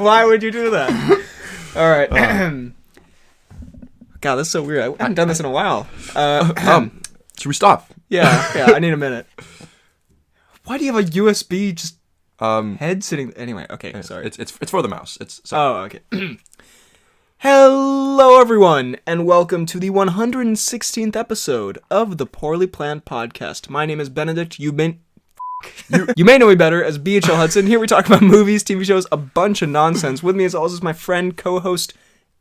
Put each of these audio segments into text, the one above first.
Why would you do that? All right. God, that's so weird. I haven't done this in a while. Should we stop? Yeah, I need a minute. Why do you have a USB just head sitting? Anyway, okay, sorry. It's for the mouse. Okay. Hello, everyone, and welcome to the 116th episode of the Poorly Planned Podcast. My name is Benedict. You may know me better as BHL Hudson. Here we talk about movies, TV shows, a bunch of nonsense. With me as always is my friend, co-host,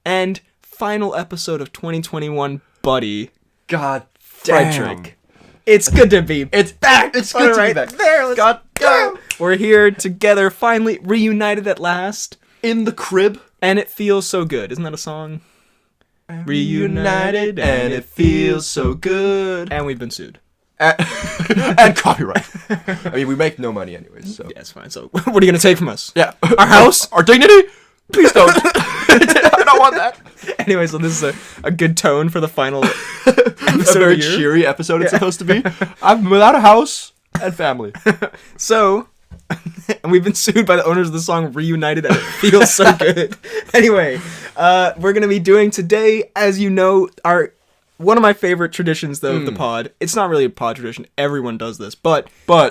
and final episode of 2021, buddy. God Frederick. damn. It's good to be back. It's good to be back. There, let's God go. We're here together, finally reunited at last. In the crib. And it feels so good. Isn't that a song? Reunited and it feels so good. And we've been sued. And copyright. I mean, we make no money anyways, so. Yeah, it's fine. So, what are you going to take from us? Yeah. Our house? Our dignity? Please don't. I don't want that. Anyway, so this is a good tone for the final episode. A very cheery episode it's supposed to be. I'm without a house and family. So, and we've been sued by the owners of the song Reunited and it feels so good. Anyway, we're going to be doing today, as you know, one of my favorite traditions, though, of the pod. It's not really a pod tradition. Everyone does this, but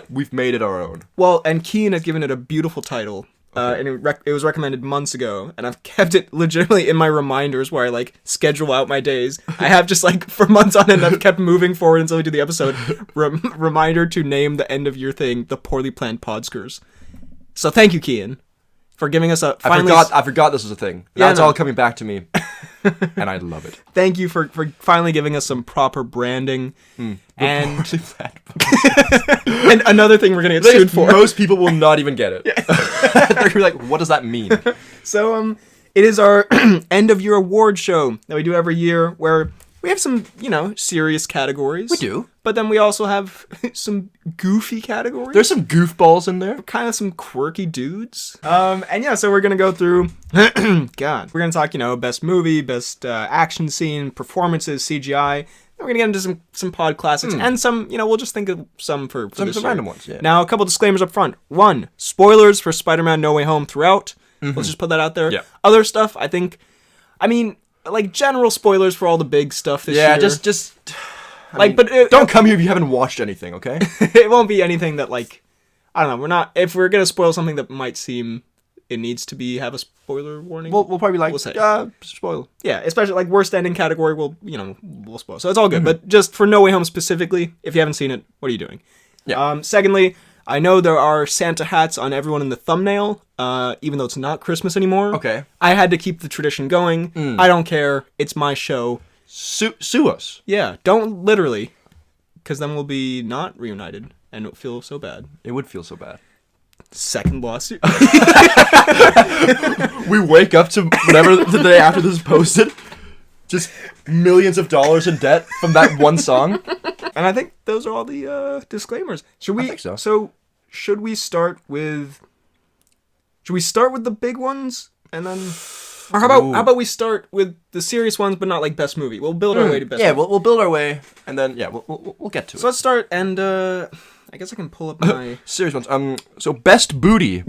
we've made it our own. Well, and Keen has given it a beautiful title. Okay. And it was recommended months ago, and I've kept it legitimately in my reminders where I, schedule out my days. I have just, for months on end, I've kept moving forward until we do the episode. Reminder to name the end of your thing, the Poorly Planned Podskers. So thank you, Kian, for giving us a... I forgot this was a thing. That's all coming back to me, and I love it. Thank you for finally giving us some proper branding. And and another thing we're going to get sued for. Most people will not even get it. They're going to be like, what does that mean? So, it is our end of year award show that we do every year where we have some, serious categories. We do. But then we also have some goofy categories. There's some goofballs in there. Kind of some quirky dudes. So we're going to go through, God, we're going to talk, best movie, best action scene, performances, CGI. We're going to get into some pod classics and some, we'll just think of some for some this random ones, yeah. Now, a couple disclaimers up front. 1, spoilers for Spider-Man No Way Home throughout. Let's just put that out there. Yeah. Other stuff, general spoilers for all the big stuff this year. Yeah, just... don't come here if you haven't watched anything, okay? It won't be anything that, I don't know, if we're going to spoil something that might seem it needs to have a spoiler warning. We'll probably we'll say. Spoil. Yeah, especially worst ending category, we'll spoil. So it's all good. But just for No Way Home specifically, if you haven't seen it, what are you doing? Yeah. Secondly, I know there are Santa hats on everyone in the thumbnail, even though it's not Christmas anymore. Okay. I had to keep the tradition going. I don't care. It's my show. Sue us. Yeah, don't literally, because then we'll be not reunited, and it'll feel so bad. It would feel so bad. Second lawsuit. We wake up to whatever the day after this is posted, just millions of dollars in debt from that one song. And I think those are all the disclaimers. I think so. So should we start with the big ones and then, or how about we start with the serious ones, but not best movie? We'll build our way to best. Yeah, movie. we'll build our way, and then we'll get to it. So let's start, and I guess I can pull up my serious ones. So best booty.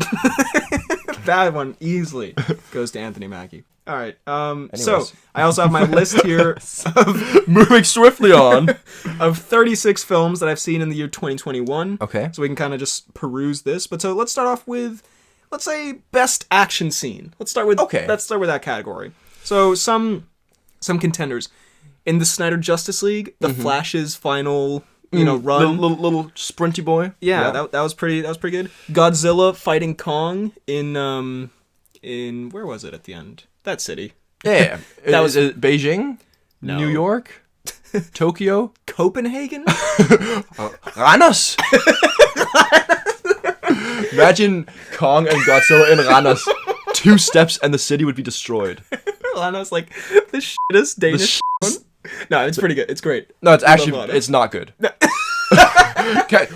That one easily goes to Anthony Mackie. All right. So I also have my list here of moving swiftly on of 36 films that I've seen in the year 2021. Okay. So we can kind of just peruse this. But so let's start off with, let's say, best action scene. Let's start with that category. So some gontenders in the Snyder Justice League, the Flash's final run, little sprinty boy. Yeah. That was pretty good. Godzilla fighting Kong in where was it at the end? That city. Yeah. That was Beijing? No. New York? Tokyo? Copenhagen? Ranos! Imagine Kong and Godzilla in Ranos. 2 steps and the city would be destroyed. Ranos, the shittest Danish one. No, it's pretty good. It's great. No, it's not good. Okay,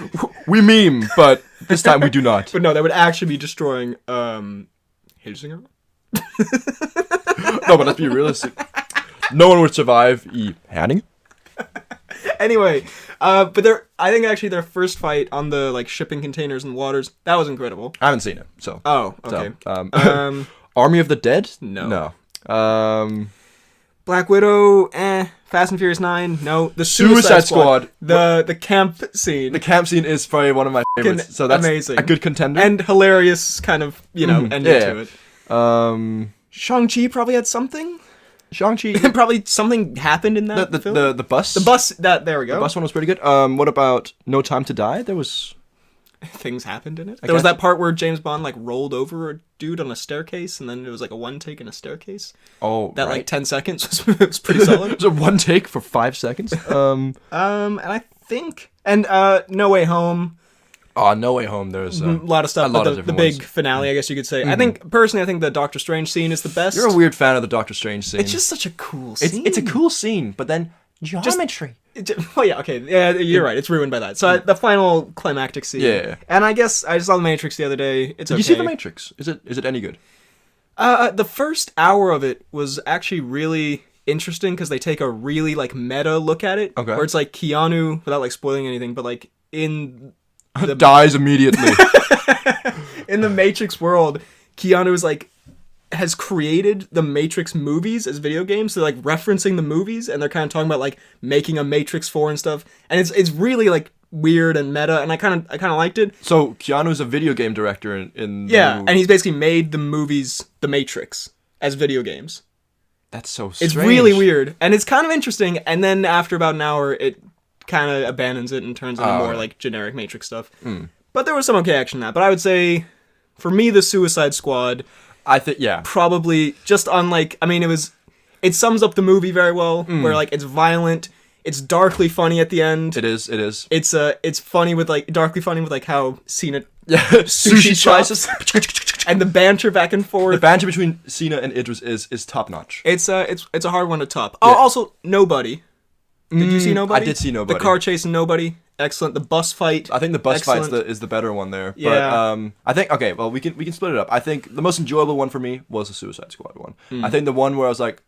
we meme, but this time we do not. But no, that would actually be destroying Helsingør. No, but let's be realistic. No one would survive Herning. Anyway, but I think actually their first fight on the shipping containers and waters, that was incredible. I haven't seen it, so. Oh, okay. So, Army of the Dead? No. No. Black Widow, Fast and Furious 9, no. The Suicide Squad. The camp scene. The camp scene is probably one of my favorites. So that's amazing. A good contender. And hilarious kind of, ending to it. Shang-Chi probably had something. Shang-Chi. Probably something happened in that film. The bus. The bus, there we go. The bus one was pretty good. What about No Time to Die? There was... Things happened in it. There was that part where James Bond like rolled over a dude on a staircase, and then it was like a one take in a staircase. Oh, that like 10 seconds was pretty solid. It was a one take for 5 seconds. And I think No Way Home. Oh, No Way Home. There's a lot of stuff. The big finale, I guess you could say. Mm-hmm. I think the Doctor Strange scene is the best. You're a weird fan of the Doctor Strange scene. It's just such a cool scene. It's a cool scene, but then geometry. You're right. It's ruined by that. So the final climactic scene. Yeah. And I guess I just saw The Matrix the other day. Did you see The Matrix? Is it any good? The first hour of it was actually really interesting because they take a really like meta look at it. Okay. Where it's like Keanu, without like spoiling anything, but like in the dies immediately. In the Matrix world, Keanu is like has created the Matrix movies as video games. So like referencing the movies, and they're kind of talking about like making a Matrix 4 and stuff. And it's really like weird and meta, and I kind of liked it. So Keanu's a video game director in and he's basically made the movies The Matrix as video games. That's so strange. It's really weird, and it's kind of interesting. And then after about an hour, it kind of abandons it and turns into more like generic Matrix stuff. But there was some okay action in that. But I would say, for me, the Suicide Squad. I think probably just on like it sums up the movie very well. Where like it's violent, it's darkly funny at the end. It is. It's funny with like darkly funny with like how Cena sushi chops and the banter back and forth. The banter between Cena and Idris is top notch. It's a hard one to top. Oh, also Nobody. Did you see Nobody? I did see Nobody. The car chase in Nobody. Excellent. The bus fight. I think the bus fight is the better one there. Yeah. But I think we can split it up. I think the most enjoyable one for me was the Suicide Squad one. I think the one where I was like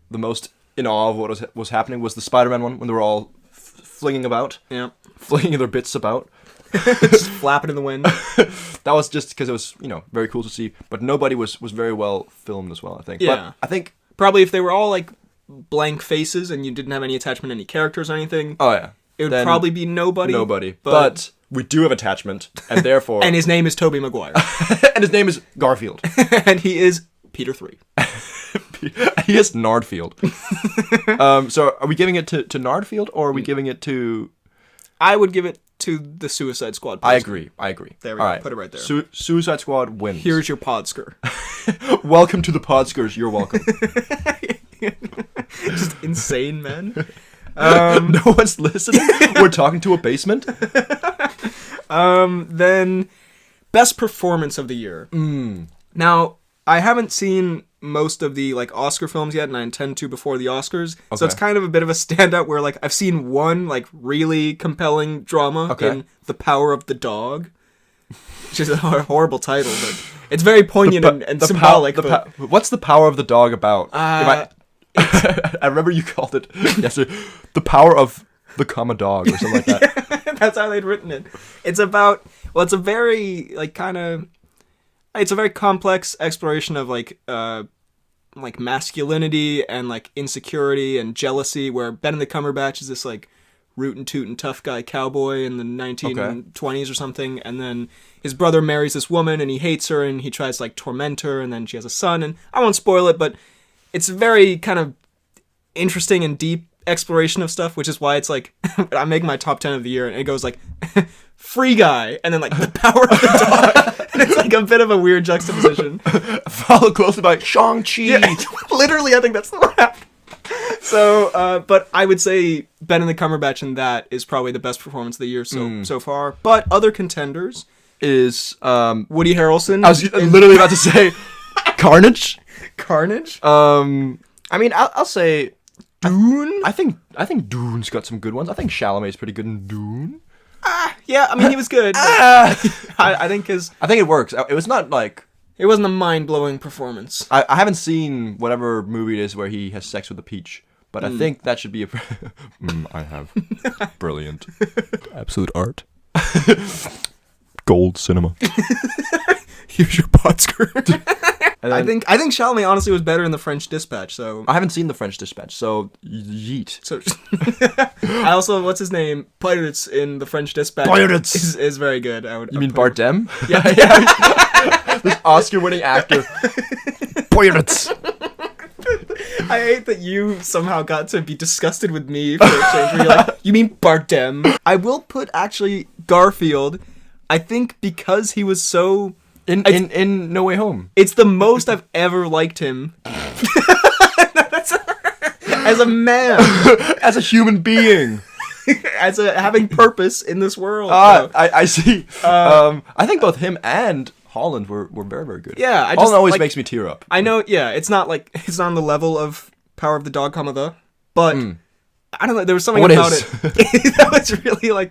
the most in awe of what was happening was the Spider-Man one when they were all flinging about. Yeah. Flinging their bits about. Just flapping in the wind. That was just because it was, very cool to see. But Nobody was very well filmed as well, I think. Yeah. But I think probably if they were all like blank faces and you didn't have any attachment to any characters or anything. Oh yeah. It would probably be Nobody. But we do have attachment, and therefore... and his name is Tobey Maguire. And his name is Garfield. And he is Peter 3. He is Nardfield. So are we giving it to Nardfield, or are we giving it to... I would give it to the Suicide Squad person. I agree. There we go. Right. Put it right there. Suicide Squad wins. Here's your Podsker. Welcome to the Podskers. You're welcome. Just insane, man. No one's listening. We're talking to a basement. Then best performance of the year. Now, I haven't seen most of the like Oscar films yet, and I intend to before the Oscars. Okay. So it's kind of a bit of a standout where like I've seen one like really compelling drama in The Power of the Dog, which is a horrible title, but it's very poignant and symbolic. What's The Power of the Dog about? I remember you called it yesterday, The Power of the Comma Dog or something like that. Yeah, that's how they'd written it. It's about, it's a very like it's a very complex exploration of like masculinity and like insecurity and jealousy, where Benedict Cumberbatch is this like rootin' tootin' tough guy cowboy in the 1920s or something, and then his brother marries this woman and he hates her and he tries to like torment her, and then she has a son, and I won't spoil it, but it's a very kind of interesting and deep exploration of stuff, which is why it's like I'm making my top 10 of the year, and it goes like Free Guy, and then like The Power of the Dog, and it's like a bit of a weird juxtaposition. Followed closely by Shang-Chi. Yeah, literally, I think that's the one happened. So, but I would say Benedict Cumberbatch in that is probably the best performance of the year so far. But other contenders is Woody Harrelson. I was literally about to say Carnage. I mean, I'll say Dune. I think Dune's got some good ones. I think Chalamet's pretty good in Dune. Yeah, I mean he was good. I think it works. It was not like it wasn't a mind-blowing performance. I haven't seen whatever movie it is where he has sex with a peach, but I think that should be I have brilliant, absolute art, gold cinema. Here's your Podsker. And then, I think Chalamet honestly was better in The French Dispatch. So I haven't seen The French Dispatch, so yeet. So I also, what's his name? Pirates in The French Dispatch. Pirates is very good. You mean Bardem? Yeah. This Oscar-winning actor. Pirates. I hate that you somehow got to be disgusted with me for a change. Where you're like, you mean Bardem? I will put actually Garfield. I think because he was so in No Way Home. It's the most I've ever liked him. As a man, as a human being, as a having purpose in this world. I see. I think both him and Holland were very, very good. Yeah, Holland always makes me tear up. I know. Yeah, it's not on the level of Power of the Dog, but I don't know. There was something about it that was really I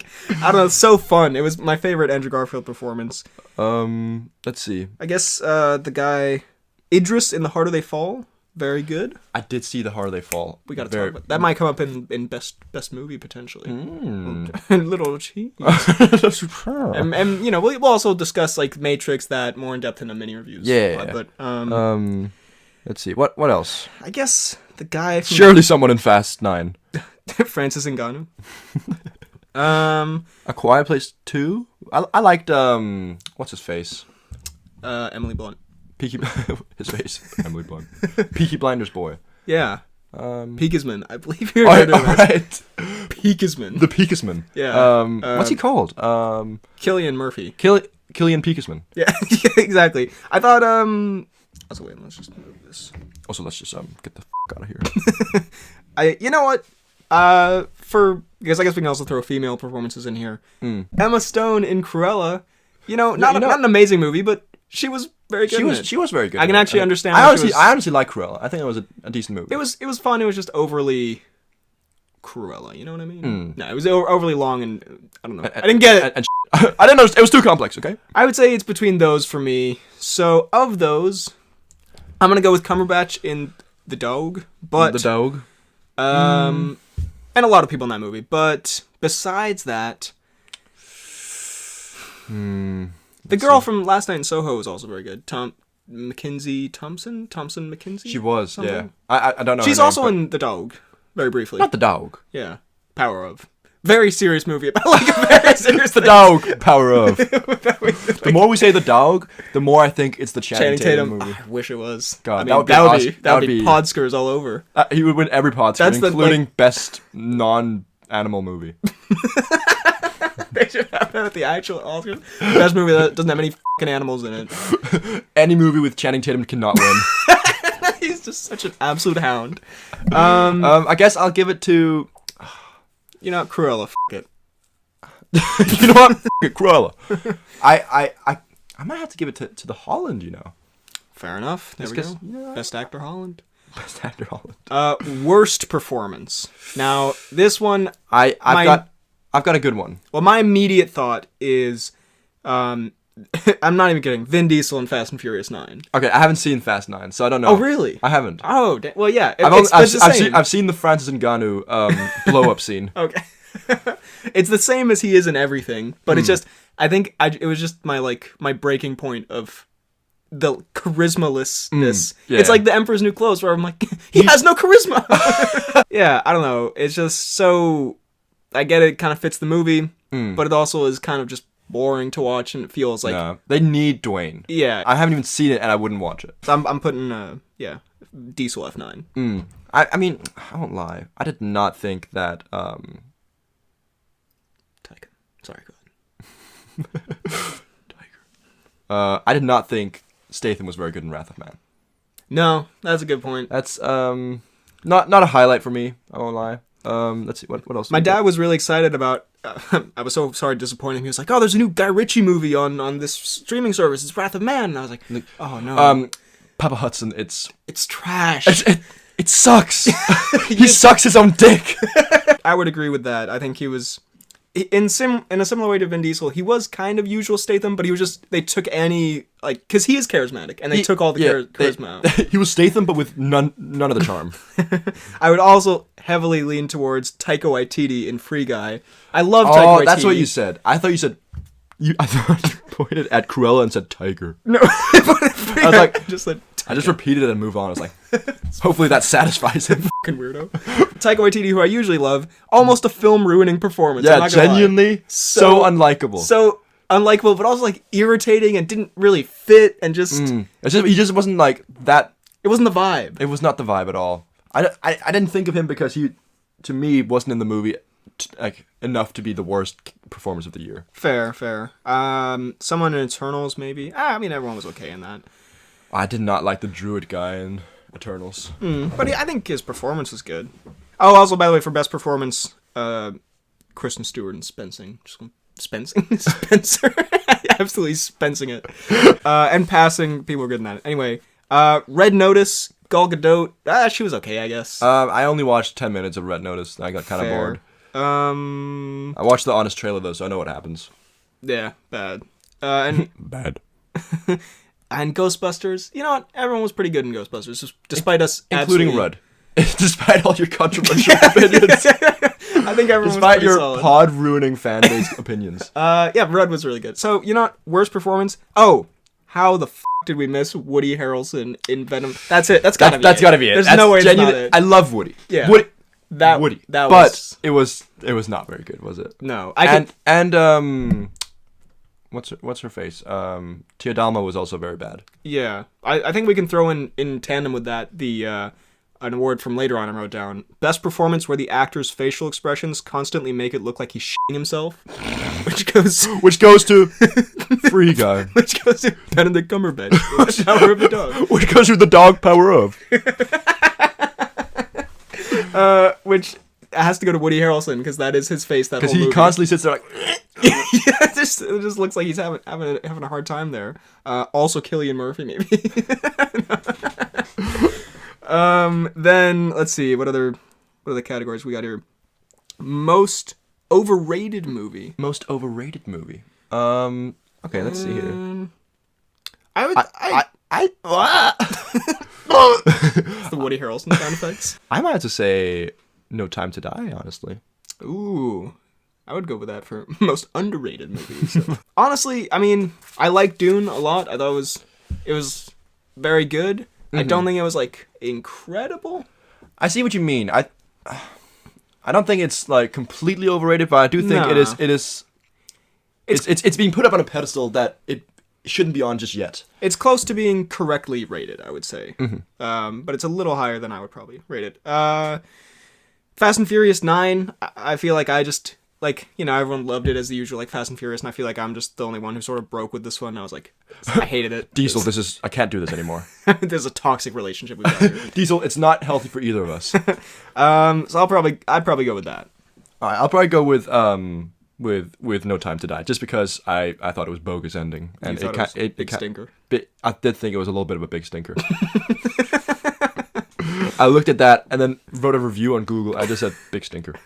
don't know. So fun. It was my favorite Andrew Garfield performance. Let's see. I guess the guy Idris in The Harder They Fall. Very good. I did see The Harder They Fall. We got to talk about that. Might come up in best movie potentially. Little cheese. and you know we'll also discuss Matrix that more in depth in the mini reviews. Yeah. But let's see. What else? I guess the guy. Surely someone in Fast 9. Francis Ngannou. A Quiet Place 2. I liked what's his face? Emily Blunt. His face. Emily Blunt. Peaky Blinders boy. Yeah. Peakisman. I believe you're right. Peakisman. The Peakisman. Yeah. What's he called? Cillian Murphy. Killian Peakisman. Yeah, exactly. I thought also wait, let's just move this. Also, let's just get the out of here. You know what? Because I guess we can also throw female performances in here. Emma Stone in Cruella. Not an amazing movie, but she was very good. She was very good. I can actually understand. I honestly like Cruella. I think it was a decent movie. It was fun. It was just overly Cruella. You know what I mean? No, it was overly long, and I don't know. I didn't get it. I didn't understand. It was too complex. Okay. I would say it's between those for me. So of those, I'm gonna go with Cumberbatch in The Dog. But The Dog. And a lot of people in that movie. But besides that, the girl from Last Night in Soho was also very good. Thompson McKenzie. She was, something? yeah. I don't know. She's also in The Dog, very briefly. Not The Dog. Yeah, Power of. Very serious movie about a very serious The Dog, Power of. The more we say The Dog, the more I think it's the Channing Tatum movie. I wish it was. God, that would be Podskers all over. He would win every Podsker, including best non-animal movie. They should have that at the actual Oscars. Best movie that doesn't have any fucking animals in it. Any movie with Channing Tatum cannot win. He's just such an absolute hound. I guess I'll give it to... Cruella. F*** it. You know what? F*** it, Cruella. I might have to give it to the Holland, Fair enough. There we go. Best Actor Holland. Best Actor Holland. Worst performance. Now, this one... I've got a good one. Well, my immediate thought is, I'm not even kidding, Vin Diesel in Fast and Furious 9. Okay, I haven't seen Fast 9, so I don't know. Oh, really? I haven't. Oh, well, yeah. I've seen the Francis Ngannou blow-up scene. Okay. It's the same as he is in everything, but it's just, I think it was just my breaking point of the charisma-lessness. Yeah. It's like The Emperor's New Clothes, where I'm like, he has no charisma! Yeah, I don't know. It's just so... I get it kind of fits the movie, but it also is kind of just boring to watch, and it feels like... No, they need Dwayne. Yeah. I haven't even seen it, and I wouldn't watch it. So I'm putting, Diesel F9. I mean, I won't lie. I did not think that... Tiger. Sorry, go ahead. Tiger. I did not think Statham was very good in Wrath of Man. No, that's a good point. That's not a highlight for me, I won't lie. Let's see, what else? My dad was really excited about... I was so sorry to disappoint him. He was like, "Oh, there's a new Guy Ritchie movie on this streaming service. It's Wrath of Man." And I was like, "Oh no." Papa Hudson, it's trash. It sucks. He sucks his own dick. I would agree with that. I think he was in a similar way to Vin Diesel. He was kind of usual Statham, but he was just they took any because he is charismatic, and they took all the charisma out. He was Statham, but with none of the charm. I would also heavily lean towards Taika Waititi in Free Guy. I love Taika Waititi. Oh, that's what you said. I thought you said. I thought you pointed at Cruella and said Tiger. No, I was like, just said I just repeated it and move on. I was like, hopefully that satisfies him. Fucking weirdo. Taika Waititi, who I usually love, almost a film-ruining performance. Yeah, genuinely so unlikable. So unlikable, but also like irritating and didn't really fit and just... He just wasn't like that... It wasn't the vibe. It was not the vibe at all. I didn't think of him because he, to me, wasn't in the movie like enough to be the worst performance of the year. Fair. Someone in Eternals, maybe. I mean, everyone was okay in that. I did not like the druid guy in Eternals. But I think his performance was good. Oh, also, by the way, for best performance, Kristen Stewart and Spencer. Absolutely spencing it. And passing, people were good in that. Anyway, Red Notice, Gal Gadot, she was okay, I guess. I only watched 10 minutes of Red Notice, and I got kind of bored. I watched the honest trailer, though, so I know what happens. Yeah, bad. And Bad. And Ghostbusters, you know what? Everyone was pretty good in Ghostbusters, despite us including Rudd. Despite all your controversial opinions. I think everyone despite was your solid. pod-ruining fan base opinions. Yeah, Rudd was really good. So, you know what? Worst performance? Oh, how the did we miss Woody Harrelson in Venom? That's it. That's gotta be it. There's no way it's not it. I love Woody. Yeah. Woody. That but it was not very good, was it? No. What's her face? Tia Dalma was also very bad. Yeah. I think we can throw in tandem with that an award from later on I wrote down. Best performance where the actor's facial expressions constantly make it look like he's shitting himself. Which goes to Free Guy. Which goes to Benedict Cumberbatch. The Power of the Dog. Which goes to the dog power of. Which has to go to Woody Harrelson because that is his face. That whole movie. Because he constantly sits there like. Yeah, it just looks like he's having a hard time there. Also, Cillian Murphy maybe. Then let's see what other categories we got here. Most overrated movie. Okay, let's see here. It's the Woody Harrelson sound effects. I might have to say No Time to Die, honestly. Ooh, I would go with that for most underrated movies. So. Honestly, I mean, I like Dune a lot. I thought it was very good. I don't think it was like incredible. I see what you mean. I don't think it's like completely overrated, but I do think it's being put up on a pedestal that it shouldn't be on just yet. It's close to being correctly rated, I would say. But it's a little higher than I would probably rate it. Fast and Furious 9, I feel like I just, like, you know, everyone loved it as the usual, like, Fast and Furious, and I feel like I'm just the only one who sort of broke with this one. I was like, I hated it. Diesel, I can't do this anymore. There's a toxic relationship we've got here. Diesel, it's not healthy for either of us. So I'd probably go with that. All right, I'll probably go with No Time to Die, just because I thought it was bogus ending, and it was a big stinker. I did think it was a little bit of a big stinker. I looked at that and then wrote a review on Google. I just said big stinker.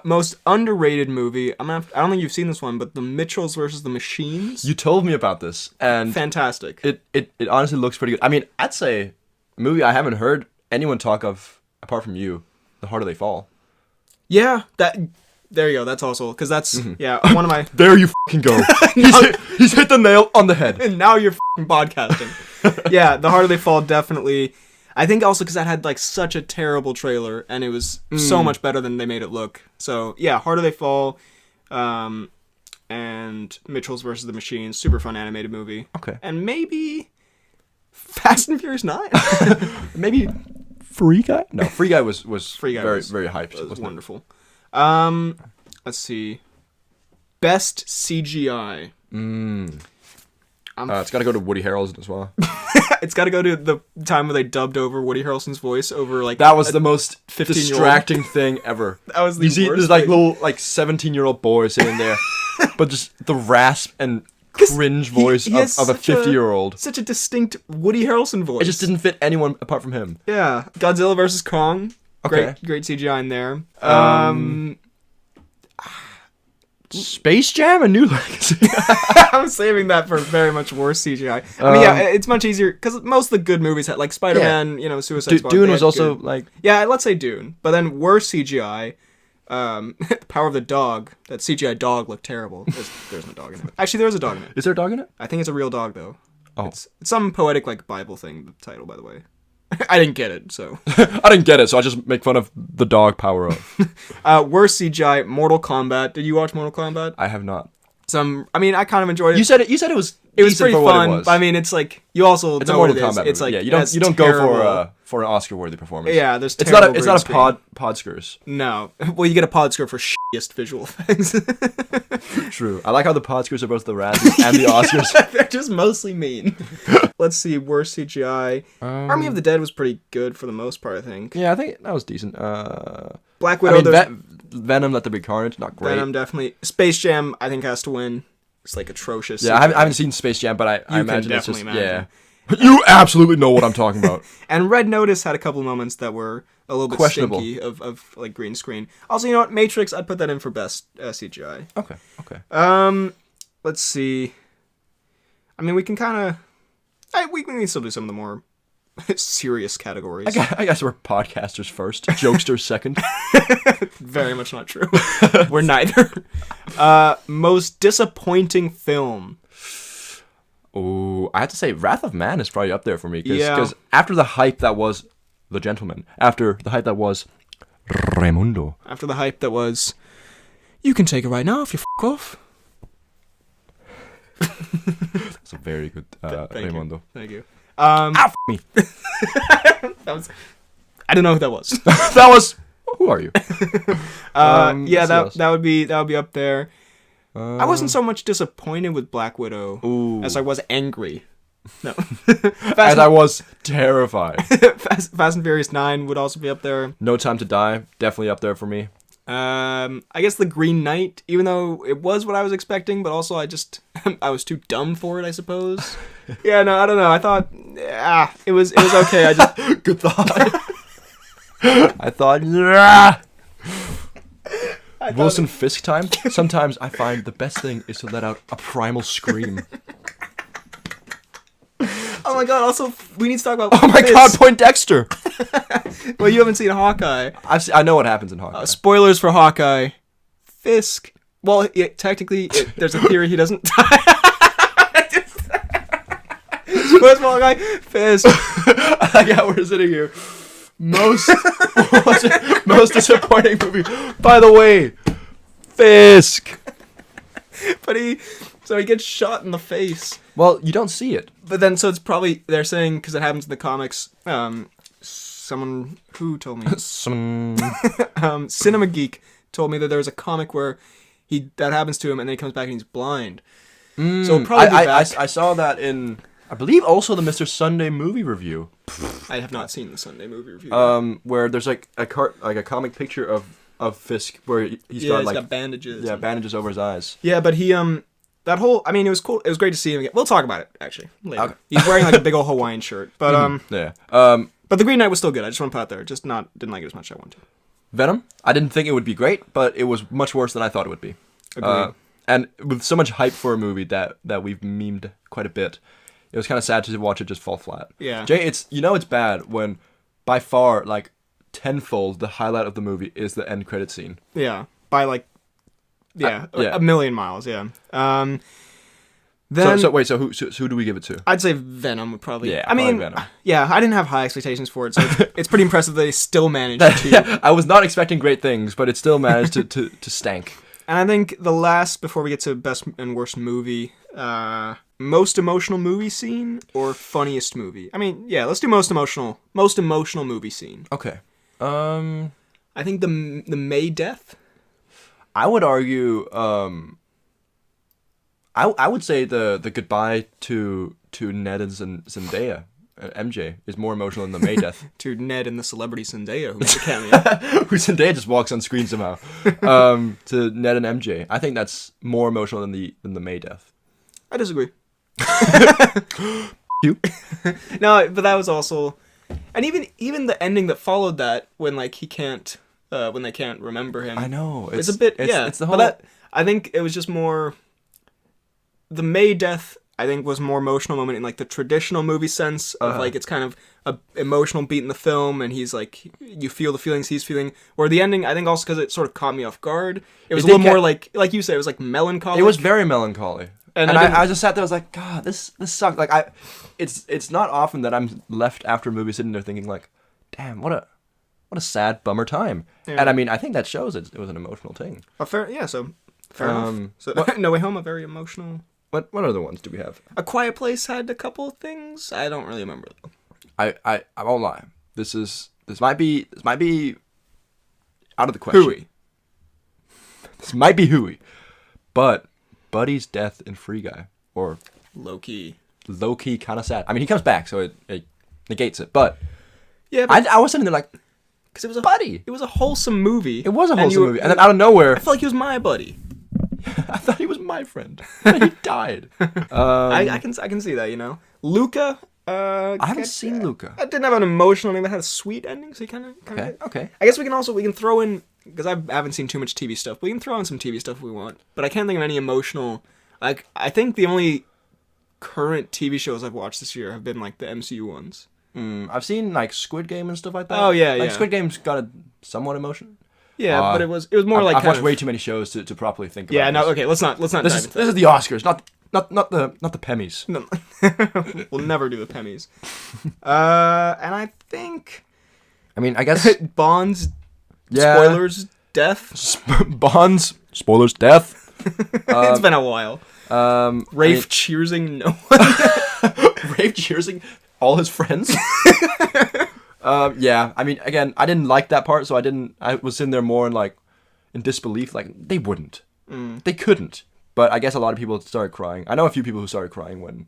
Most underrated movie. I don't think you've seen this one, but The Mitchells versus the Machines. You told me about this, and fantastic. It honestly looks pretty good. I mean, I'd say a movie I haven't heard anyone talk of apart from you. The Harder They Fall. Yeah, there you go. That's also because that's one of my. There you fucking go. He's hit the nail on the head. And now you're fucking podcasting. Yeah, The Harder They Fall definitely. I think also because that had like such a terrible trailer and it was so much better than they made it look. So yeah, Harder They Fall, and Mitchells versus the Machines, super fun animated movie. Okay. And maybe Fast and Furious 9. Maybe Free Guy. No, Free Guy was Free Guy very very hyped. It was wonderful. Let's see. Best CGI. It's got to go to Woody Harrelson as well. It's got to go to the time where they dubbed over Woody Harrelson's voice over like that was the most distracting thing ever. That was the worst. There's like little like 17-year-old boy sitting there, but just the rasp and cringe voice of a 50-year-old. Such a distinct Woody Harrelson voice. It just didn't fit anyone apart from him. Yeah, Godzilla vs Kong. Okay. Great CGI in there. Space Jam: A New Legacy. I'm saving that for very much worse CGI. I mean, yeah, it's much easier because most of the good movies had like Spider-Man, Suicide Squad. Dune was also good. Like let's say Dune, but then worse CGI. Power of the Dog. That CGI dog looked terrible. There's no dog in it. Actually, there is a dog in it. Is there a dog in it? I think it's a real dog though. Oh. It's some poetic like Bible thing. The title, by the way. I didn't get it, so. I didn't get it, so I just make fun of the dog power up. Worst CGI, Mortal Kombat. Did you watch Mortal Kombat? I have not. I mean, I kind of enjoyed it. You said it was. It was decent pretty for what fun. It was. But I mean, it's like you also It's know a Mortal what it is. Kombat It's movie. like Yeah, you don't go for an Oscar-worthy performance. Yeah, there's it's terrible not a green podskers. No, well, you get a podsker for shittiest visual effects. True. I like how the podskers are both the Razzies and the Oscars. They're just mostly mean. Let's see, worst CGI. Army of the Dead was pretty good for the most part, I think. Yeah, I think that was decent. Black Widow. I mean, Venom, Let There Be Carnage, not great. Venom definitely. Space Jam, I think, has to win. It's like atrocious. Yeah, I haven't seen Space Jam, but I imagine it's just imagine. Yeah. You absolutely know what I'm talking about. And Red Notice had a couple moments that were a little bit Questionable. stinky of like green screen. Also, you know what? Matrix, I'd put that in for best CGI. Okay. Let's see. I mean, we can kind of. We can still do some of the more serious categories. I guess we're podcasters first, jokesters second. Very much not true. We're neither. Most disappointing film. Oh, I have to say, Wrath of Man is probably up there for me. Yeah. Because after the hype that was The Gentleman, after the hype that was Raimundo, After the hype that was, you can take it right now if you f*** off. that's a very good Raimundo. Thank you. F me. That was. I don't know who that was. That was. Who are you? Yeah, that would be up there. I wasn't so much disappointed with Black Widow as I was angry. No. As I was terrified. Fast and Furious 9 would also be up there. No Time to Die, definitely up there for me. I guess The Green Knight, even though it was what I was expecting, but also I was too dumb for it, I suppose. Yeah, no, I don't know. I thought, it was okay. I just Good thought. I thought, Wilson Fisk time. Sometimes I find the best thing is to let out a primal scream. Oh my god! Also, we need to talk about. Oh my god! Poindexter. Well, you haven't seen Hawkeye. I know what happens in Hawkeye. Spoilers for Hawkeye. Fisk. Well, technically, there's a theory he doesn't die. Spoilers for Hawkeye. Fisk. Yeah, we're sitting here. Most disappointing movie. By the way, Fisk. But he gets shot in the face. Well, you don't see it. But then, so it's probably they're saying because it happens in the comics. Someone who told me. Cinema Geek told me that there's a comic where that happens to him and then he comes back and he's blind. So it'll probably be back. I saw that in, I believe, also the Mr. Sunday movie review. I have not seen the Sunday movie review. Where there's like a comic picture of Fisk where he's got bandages. Yeah, bandages over his eyes. Yeah, but he that whole, I mean, it was cool. It was great to see him again. We'll talk about it actually later. Okay. He's wearing like a big old Hawaiian shirt, but yeah. But The Green Knight was still good. I just want to put out there. Just didn't like it as much as I wanted to. Venom? I didn't think it would be great, but it was much worse than I thought it would be. Agreed. And with so much hype for a movie that we've memed quite a bit, it was kind of sad to watch it just fall flat. Yeah. Jay, it's bad when by far like tenfold the highlight of the movie is the end credit scene. Yeah. By like a million miles, yeah. Then so who do we give it to? I'd say Venom would probably. Yeah, I mean, Venom. Yeah, I didn't have high expectations for it, so it's pretty impressive that they still managed to. Yeah, I was not expecting great things, but it still managed to stank. And I think the last, before we get to best and worst movie, most emotional movie scene or funniest movie. I mean, yeah, let's do most emotional movie scene. Okay. I think the May death. I would argue. I would say the goodbye to Ned and Zendaya, MJ, is more emotional than the May death. To Ned and the celebrity Zendaya, who makes a cameo. Who Zendaya just walks on screen somehow. To Ned and MJ, I think that's more emotional than the May death. I disagree. You? No, but that was also, and even the ending that followed that, when like he can't, when they can't remember him. I know It's a bit, It's the whole. But I think it was just more. The May death, I think, was more emotional moment in like the traditional movie sense of like it's kind of a emotional beat in the film, and he's like you feel the feelings he's feeling. Where the ending, I think, also because it sort of caught me off guard. It was a little more like you said, it was like melancholy. It was very melancholy. And I just sat there. I was like, God, this sucks. Like it's not often that I'm left after a movie sitting there thinking like, damn, what a sad bummer time. Yeah. And I mean, I think that shows it was an emotional thing. Fair enough. So No Way Home, a very emotional. What other ones do we have? A Quiet Place had a couple things. I don't really remember though. I won't lie. This might be out of the question. Hooey. This might be hooey, but Buddy's death in Free Guy, or low key kind of sad. I mean, he comes back, so it negates it. But yeah, but I was sitting there like, because it was Buddy. It was a wholesome movie. It was a wholesome movie, and then out of nowhere, I felt like he was my buddy. I thought he was my friend. He died. I can see that, you know. Luca. I haven't seen Luca. It didn't have an emotional ending, but had a sweet ending. So he kind of. Okay. I guess we can throw in, because I haven't seen too much TV stuff. But we can throw in some TV stuff if we want. But I can't think of any emotional. Like, I think the only current TV shows I've watched this year have been like the MCU ones. I've seen like Squid Game and stuff like that. Oh yeah, like, Squid Game's got a somewhat emotion. Yeah, but it was more like I've watched way too many shows to properly think about. Yeah, no, this. okay, let's not. This is the Oscars, not the Pemmys. No. We'll never do the Pemmys. And I think. I mean, I guess Bond's. Yeah. Spoilers. Death. Bond's spoilers. Death. It's been a while. Rafe cheersing no one. Rafe cheersing all his friends. Yeah, I mean, again, I didn't like that part, so I was sitting there more in disbelief, like, they wouldn't. They couldn't. But I guess a lot of people started crying. I know a few people who started crying when...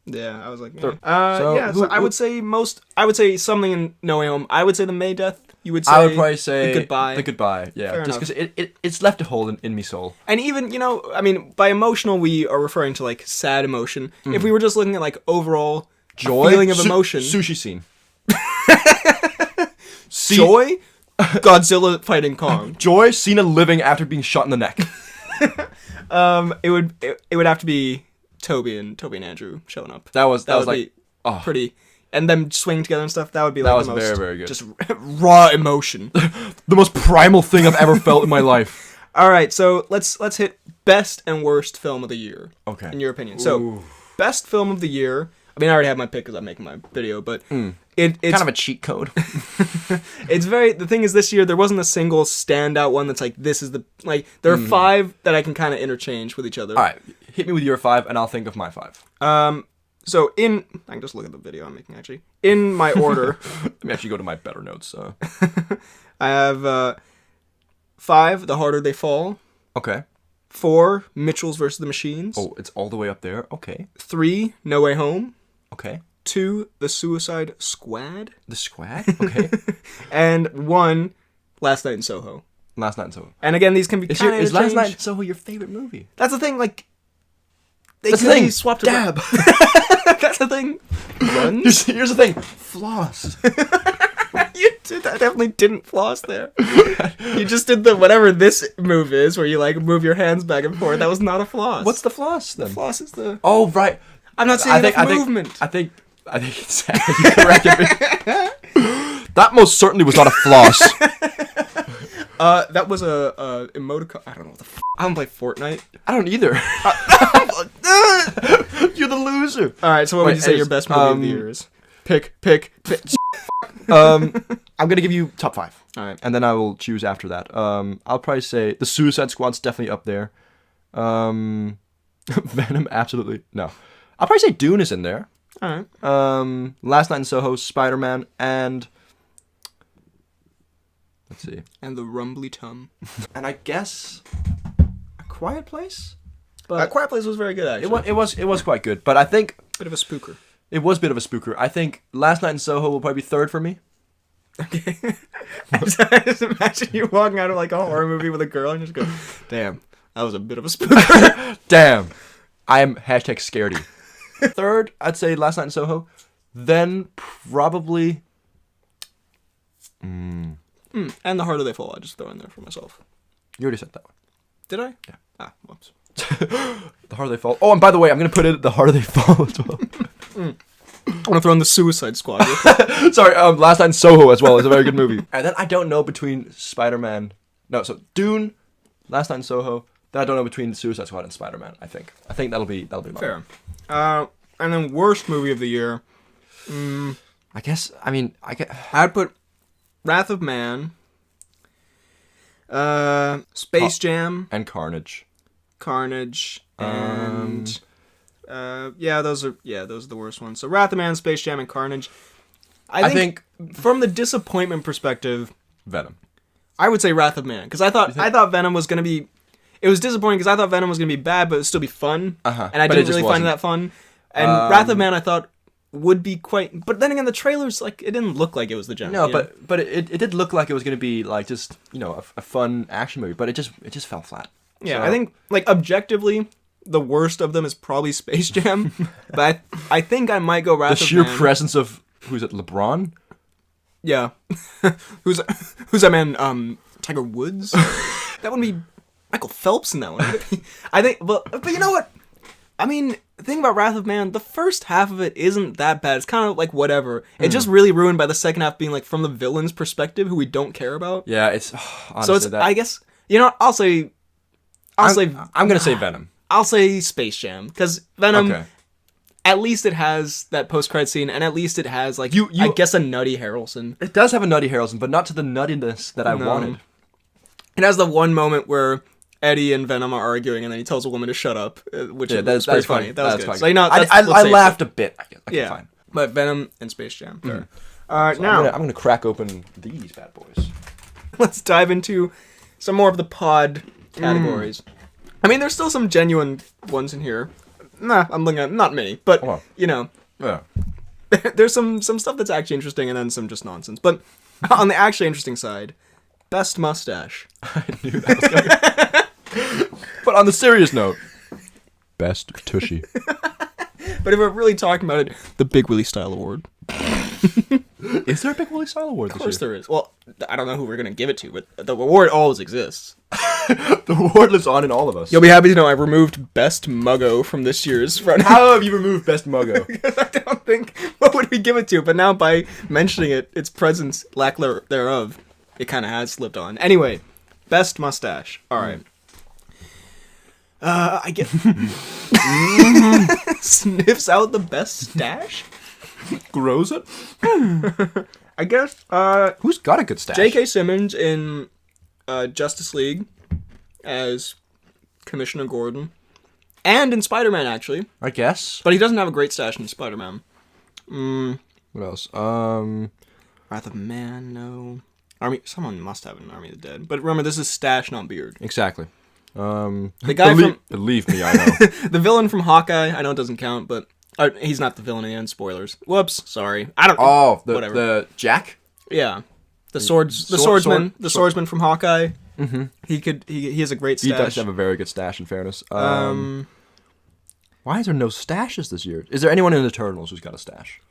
Yeah, I was like... Yeah. I would say something in No Way Home. I would say the May death. You would say... I would probably say... The Goodbye. Yeah. Fair just because it's left a hole in me soul. And even, you know, I mean, by emotional, we are referring to, like, sad emotion. If we were just looking at, like, overall... Joy? Feeling of emotion. Sushi scene. Joy? Godzilla fighting Kong. Joy? Cena living after being shot in the neck. It would have to be Toby and Andrew showing up. That would like be pretty, and them swinging together and stuff. That would be like the most very, very good. Just raw emotion. The most primal thing I've ever felt in my life. All right, so let's hit best and worst film of the year. Okay. In your opinion, so best film of the year. I mean, I already have my pick because I'm making my video, but it's kind of a cheat code. The thing is, this year there wasn't a single standout one that's like, this is the, like, there are 5 that I can kind of interchange with each other. All right, hit me with your 5 and I'll think of my 5. So I can just look at the video I'm making actually. In my order. Let me actually go to my better notes. I have 5, The Harder They Fall. Okay. 4, Mitchell's vs. the Machines. Oh, it's all the way up there. Okay. 3, No Way Home. Okay. 2, The Suicide Squad. The Squad? Okay. And 1, Last Night in Soho. Last Night in Soho. And again, these can be kind of Is Last Night in Soho your favorite movie? That's the thing, like... That's the thing. Swapped Dab. That's the thing. Runs. Here's the thing. Floss. I definitely didn't floss there. You just did the whatever this move is, where you like move your hands back and forth. That was not a floss. What's the floss then? The floss is the... Oh, right. I'm not saying movement. I think it's sad. You corrected me. That most certainly was not a floss. That was a emoticon. I don't know what the I don't play Fortnite. I don't either. You're the loser. All right, so what would you say your best movie of the year is? Pick. I'm gonna give you top 5. All right, and then I will choose after that. I'll probably say the Suicide Squad's definitely up there. Venom, absolutely no. I'll probably say Dune is in there. All right. Last Night in Soho, Spider-Man, and let's see. And the Rumbly Tum. And I guess A Quiet Place. But A Quiet Place was very good actually. It was quite good, but I think bit of a spooker. It was a bit of a spooker. I think Last Night in Soho will probably be 3rd for me. Okay. I just imagine you walking out of like a horror movie with a girl and you just go, damn, that was a bit of a spooker. Damn. I am #scaredy. 3rd, I'd say Last Night in Soho. Then probably... And The Harder They Fall, I just throw in there for myself. You already said that one. Did I? Yeah. Ah, whoops. The Harder They Fall. Oh, and by the way, I'm going to put it The Harder They Fall as well. I want to throw in The Suicide Squad. Sorry, Last Night in Soho as well is a very good movie. And then I don't know between Spider-Man... No, so Dune, Last Night in Soho, that I don't know between Suicide Squad and Spider-Man. I think that'll be mine. Fair. And then worst movie of the year. I guess. I mean, I'd put Wrath of Man, Space Jam, and Carnage, and those are the worst ones. So Wrath of Man, Space Jam, and Carnage. I think from the disappointment perspective, Venom. I would say Wrath of Man, because I thought Venom was gonna be. It was disappointing because I thought Venom was gonna be bad, but it'd still be fun, and I didn't really find it that fun. And Wrath of Man, I thought would be quite. But then again, the trailers, like, it didn't look like it was the gem. No, but it did look like it was gonna be like just a fun action movie, but it just fell flat. Yeah, So, I think like objectively, the worst of them is probably Space Jam, but I think I might go Wrath of Man. the sheer presence of who's it, LeBron? Yeah, who's that man? Tiger Woods. That would be Michael Phelps in that one. I think, but you know what? I mean, the thing about Wrath of Man, the first half of it isn't that bad. It's kind of like whatever. It's just really ruined by the second half being like from the villain's perspective, who we don't care about. Yeah, it's honestly, so it's. I guess I'll say. I'm gonna say Venom. I'll say Space Jam because Venom. Okay. At least it has that post-credit scene, and at least it has like I guess a nutty Harrelson. It does have a nutty Harrelson, but not to the nuttiness that I wanted. It has the one moment where Eddie and Venom are arguing, and then he tells a woman to shut up, which is pretty funny. That was good. Funny. So, I laughed a bit. Okay, fine. But Venom and Space Jam. Fair. So now I'm gonna crack open these bad boys. Let's dive into some more of the pod categories. I mean, there's still some genuine ones in here. Nah, I'm looking at not many, but Yeah. there's some stuff that's actually interesting, and then some just nonsense. But on the actually interesting side, best mustache. I knew that was coming. But on the serious note, best tushy. But if we're really talking about it, the Big Willie Style Award. Is there a Big Willie Style Award this year? Of course there is. Well, I don't know who we're going to give it to, but the award always exists. The award lives on in all of us. You'll be happy to know I removed Best Muggo from this year's front. How have you removed Best Muggo? Because I don't think, what would we give it to? But now by mentioning it, its presence, lack thereof, it kind of has slipped on. Anyway, Best Mustache. All right. I get... Sniffs out the best stash? Grows it? I guess, who's got a good stash? J.K. Simmons in Justice League as Commissioner Gordon. And in Spider-Man, actually. I guess. But he doesn't have a great stash in Spider-Man. What else? Wrath of Man, no. Someone must have an Army of the Dead. But remember, this is stash, not beard. Exactly. The guy Believe me, I know. The villain from Hawkeye, I know it doesn't count, but he's not the villain in the end. Spoilers. Whoops, sorry. I don't. Oh, whatever. The Jack. Yeah, the swordsman from Hawkeye. Mm-hmm. He has a great stash. He does have a very good stash, in fairness. Why is there no stashes this year? Is there anyone in Eternals who's got a stash?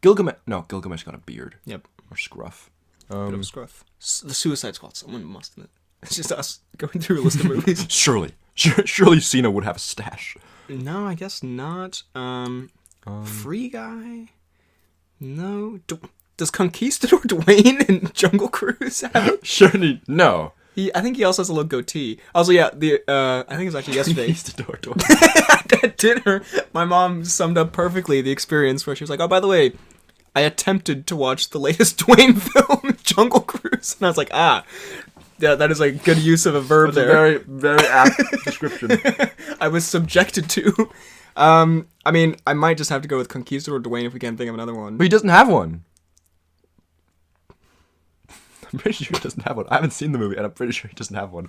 Gilgamesh got a beard. Yep. Or scruff. Bit of a scruff. The Suicide Squad. Someone must have it. It's just us going through a list of movies. Surely Cena would have a stash. No, I guess not. Free Guy? No. Does Conquistador Dwayne in Jungle Cruise have? Surely no. I think he also has a little goatee. Also, yeah, I think it was actually yesterday. Conquistador Dwayne. At dinner, my mom summed up perfectly the experience where she was like, "Oh, by the way, I attempted to watch the latest Dwayne film, Jungle Cruise," and I was like, yeah, that is a good use of a verb there. A very, very apt description. I was subjected to. I mean, I might just have to go with Conquistador Dwayne if we can't think of another one. But he doesn't have one. I'm pretty sure he doesn't have one. I haven't seen the movie, and I'm pretty sure he doesn't have one.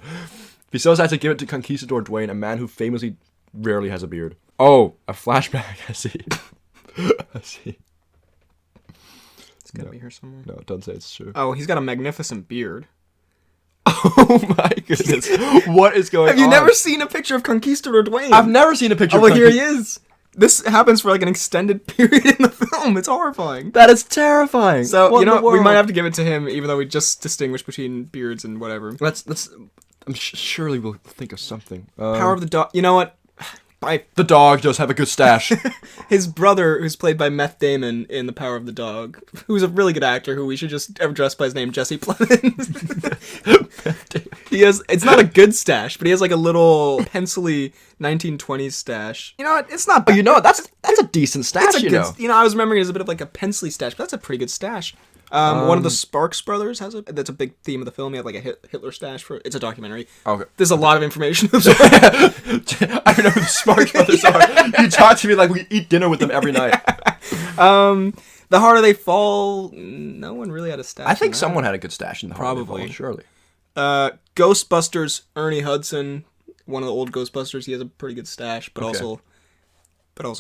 He still has to give it to Conquistador Dwayne, a man who famously rarely has a beard. Oh, a flashback. I see. I see. It's gotta be here somewhere. No, don't say it's true. Oh, he's got a magnificent beard. Oh my goodness. What is going on? Have you never seen a picture of Conquistador Dwayne? I've never seen a picture of here he is. This happens for like an extended period in the film. It's horrifying. That is terrifying. So, we might have to give it to him, even though we just distinguish between beards and whatever. Surely we'll think of something. Power of the Dog. You know what? The dog does have a good stash. His brother, who's played by Meth Damon in The Power of the Dog, who's a really good actor, who we should just address by his name, Jesse Plemons. He has, it's not a good stash, but he has like a little pencily 1920s stash. You know what? It's not bad. Oh, you know what? That's a decent stash, It's a you good, know. You know, I was remembering it as a bit of like a pencily stash, but that's a pretty good stash. One of the Sparks brothers has a, that's a big theme of the film. He had like a Hitler stash for, it's a documentary. Okay. There's a lot of information. I don't know who the Sparks brothers are. You talk to me like we eat dinner with them every night. The Harder They Fall, no one really had a stash. I think in that. someone had a good stash in the Harder They Probably. Fall, surely. Ghostbusters, Ernie Hudson, one of the old Ghostbusters, he has a pretty good stash, but also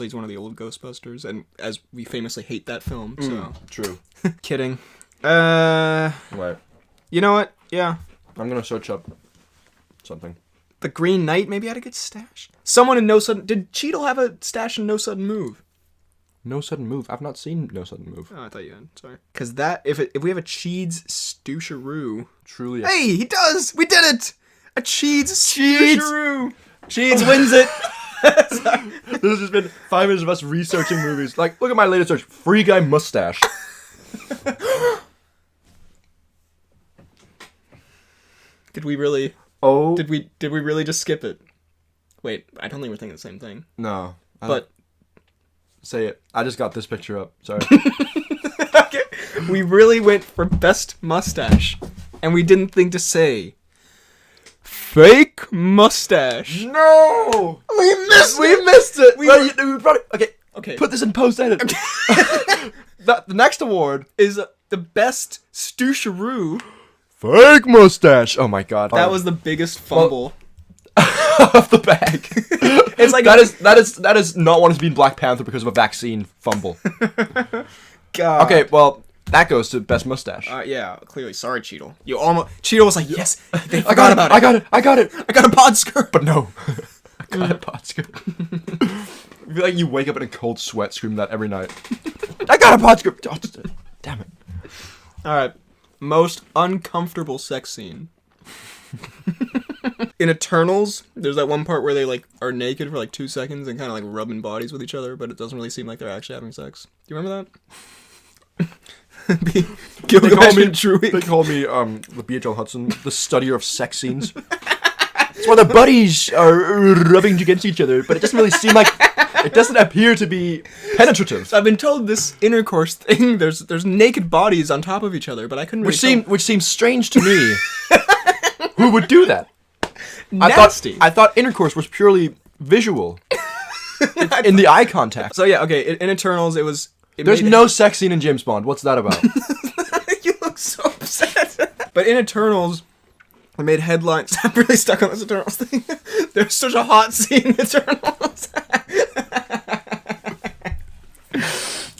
he's one of the old Ghostbusters, and as we famously hate that film, so. True. Kidding. Right. You know what? Yeah. I'm gonna search up something. The Green Knight maybe had a good stash. Someone in No Sudden, did Cheadle have a stash in No Sudden Move? No Sudden Move. I've not seen No Sudden Move. Oh, I thought you had. Sorry. Because that, if we have a Cheeds Stoosharoo. Truly. Hey, he does! We did it! A Cheeds Stoosharoo! Cheeds wins it! This has just been 5 minutes of us researching movies. Like, look at my latest search. Free Guy Mustache. Did we really? Oh. Did we really just skip it? Wait, I don't think we're thinking the same thing. No. But Say it. I just got this picture up. Sorry. okay, we really went for best mustache, and we didn't think to say fake mustache. No! We missed it. We brought it. Okay. Okay. Put this in post-edit. The next award Is the best Stoosharoo. fake mustache. Oh my god. That was the biggest fumble. off the bag. It's like that is not wanting to be in Black Panther because of a vaccine fumble. God. Okay, well, that goes to best mustache. Yeah, clearly. Sorry, Cheadle. Cheadle was like, yes, they I forgot about it. I got it. I got a pod skirt. But no. I got a pot skirt. I feel like you wake up in a cold sweat screaming that every night. I got a pot skirt. Oh, damn it. All right. Most uncomfortable sex scene. In Eternals, there's that one part where they like are naked for like 2 seconds and kind of like rubbing bodies with each other, but it doesn't really seem like they're actually having sex. Do you remember that? They call me the B.H.L. Hudson, the studier of sex scenes. It's where the buddies are rubbing against each other, but it doesn't really seem like it doesn't appear to be penetrative. So I've been told this intercourse thing. There's naked bodies on top of each other, but I couldn't really Which seems strange to me. Who would do that? Nasty. I thought intercourse was purely visual. In the eye contact. So yeah, okay. In Eternals, There's no sex scene in James Bond. What's that about? You look so upset. But in Eternals, I made headlines. I'm really stuck on this Eternals thing. There's such a hot scene in Eternals.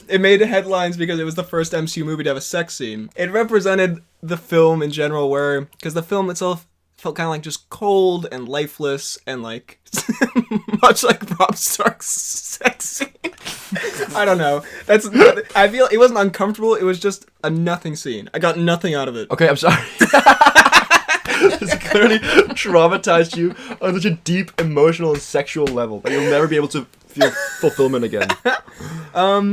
It made headlines because it was the first MCU movie to have a sex scene. It represented the film in general, because the film itself felt kind of like just cold and lifeless and like much like Rob Stark's sex scene. I don't know. I feel it wasn't uncomfortable. It was just a nothing scene. I got nothing out of it. Okay, I'm sorry. This clearly traumatized you on such a deep emotional and sexual level that you'll never be able to feel fulfillment again.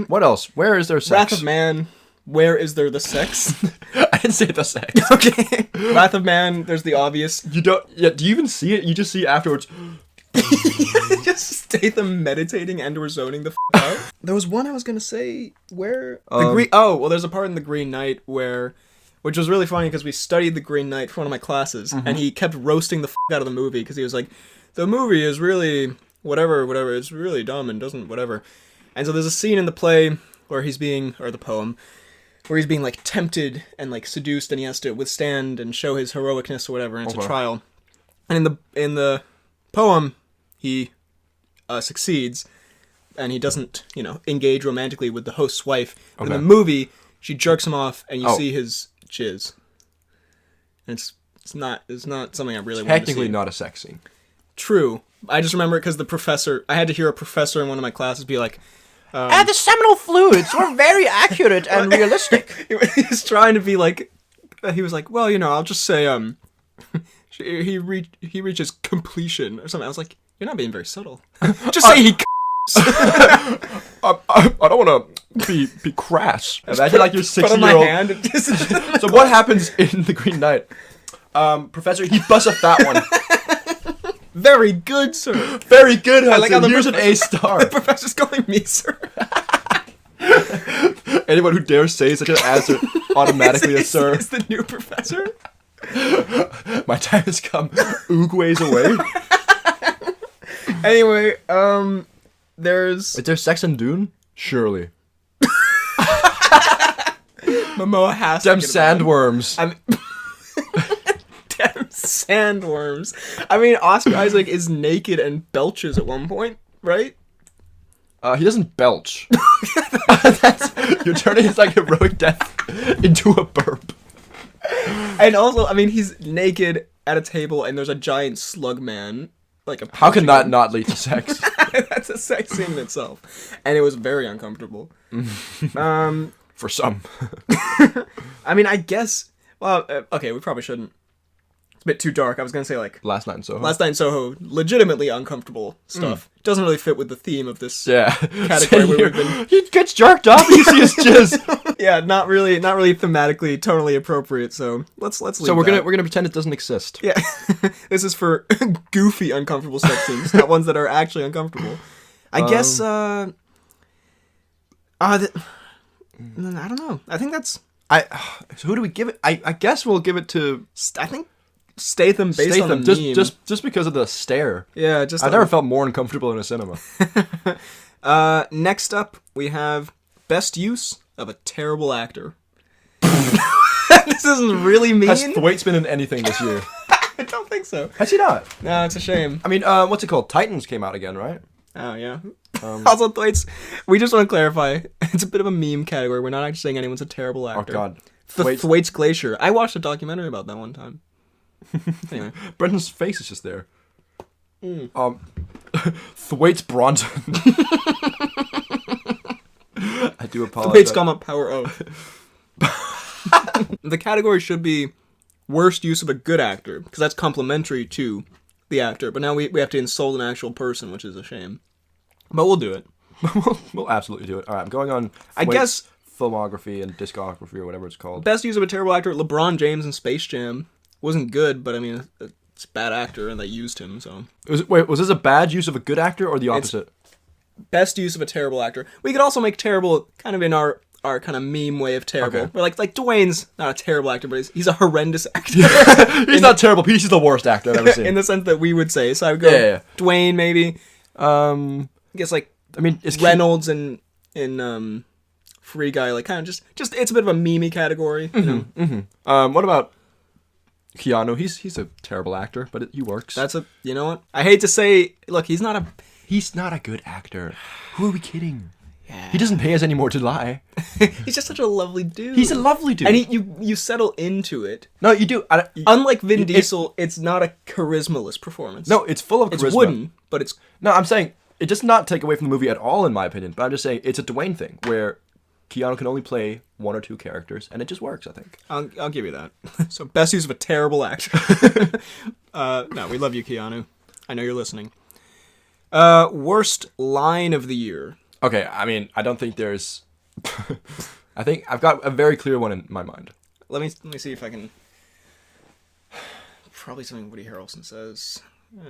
What else? Where is there sex? Wrath of Man. Where is there the sex? I didn't say the sex. Okay. Wrath of Man. There's the obvious. You don't. Yeah. Do you even see it? You just see it afterwards. Just Statham meditating and/or zoning the out. There was one I was gonna say where there's a part in The Green Knight which was really funny because we studied The Green Knight for one of my classes, and he kept roasting the out of the movie because he was like, the movie is really whatever, it's really dumb and doesn't whatever. And so there's a scene in the play where the poem, where he's being like tempted and like seduced, and he has to withstand and show his heroicness or whatever, and it's a trial. And in the poem, he succeeds, and he doesn't, engage romantically with the host's wife. But in the movie, she jerks him off, and you see his jizz. And it's not something I really want to see. Technically not a sex scene. True. I just remember it because I had to hear a professor in one of my classes be like, the seminal fluids were very accurate and realistic. He was trying to be like, he was like, well, I'll just say, he reaches completion or something. I was like, you're not being very subtle. Just say he. I don't want to be crass. Imagine like your 6-year-old. hand. So what happens in The Green Knight? Professor, he busts a fat one. Very good, sir. Very good, Hudson. I like how Here's an A star. The professor's calling me sir. Anyone who dares say such an answer automatically a sir. Is the new professor? My time has come. Oogways away. Anyway, there's... Is there sex in Dune? Surely. Momoa has Them to get sandworms. Damn sandworms. I mean, Oscar Isaac is naked and belches at one point, right? He doesn't belch. You're turning his like heroic death into a burp. And also, I mean, he's naked at a table and there's a giant slug man. Like a How can that not lead to sex? That's a sex scene in itself. And it was very uncomfortable. For some. I mean, I guess... Well, okay, we probably shouldn't. It's a bit too dark. I was going to say, like... Last Night in Soho. Last Night in Soho, legitimately uncomfortable stuff. Doesn't really fit with the theme of this category where we've been... He gets jerked off and you see his jizz. Yeah, not really thematically totally appropriate, so let's leave So we're gonna pretend it doesn't exist. Yeah. This is for goofy uncomfortable sex scenes, not ones that are actually uncomfortable. I guess I don't know. I think that's... So who do we give it? I guess we'll give it to... I think Statham based on a meme. Just because of the stare. Yeah, I've never felt more uncomfortable in a cinema. Next up, we have best use of a terrible actor. This isn't really mean. Has Thwaites been in anything this year? I don't think so. Has he not? No, it's a shame. I mean, what's it called? Titans came out again, right? Oh, yeah. Also, Thwaites, we just want to clarify, it's a bit of a meme category. We're not actually saying anyone's a terrible actor. Oh, God. Thwaites Glacier. I watched a documentary about that one time. Anyway. Brendan's face is just there. Thwaites Bronson. I do apologize. Thwaites, comma, power O. The category should be worst use of a good actor, because that's complimentary to the actor. But now we have to insult an actual person, which is a shame. But we'll do it. We'll absolutely do it. All right, I'm going on. I guess filmography and discography or whatever it's called. Best use of a terrible actor: LeBron James in Space Jam wasn't good, but I mean it's a bad actor, and they used him. So was this a bad use of a good actor or the opposite? Best use of a terrible actor. We could also make terrible kind of in our kind of meme way of terrible. Okay. But like Dwayne's not a terrible actor, but he's a horrendous actor. He's not terrible. He's the worst actor I've ever seen. In the sense that we would say. So I would go Dwayne maybe. I guess like Reynolds and in Free Guy, like kind of just it's a bit of a meme category. You know? Mm-hmm. What about Keanu? He's a terrible actor, but he works. You know what? I hate to say, look, he's not a good actor. Who are we kidding? Yeah. He doesn't pay us anymore to lie. He's just such a lovely dude. He's a lovely dude. And you settle into it. No, you do. Unlike Vin Diesel, it's not a charismaless performance. No, it's full of charisma. It's wooden, but it's... No, I'm saying, it does not take away from the movie at all, in my opinion. But I'm just saying, it's a Dwayne thing, where Keanu can only play one or two characters, and it just works, I think. I'll give you that. So, best use of a terrible actor. No, we love you, Keanu. I know you're listening. Worst line of the year. Okay, I mean, I don't think there's... I think I've got a very clear one in my mind. Let me see if I can... Probably something Woody Harrelson says.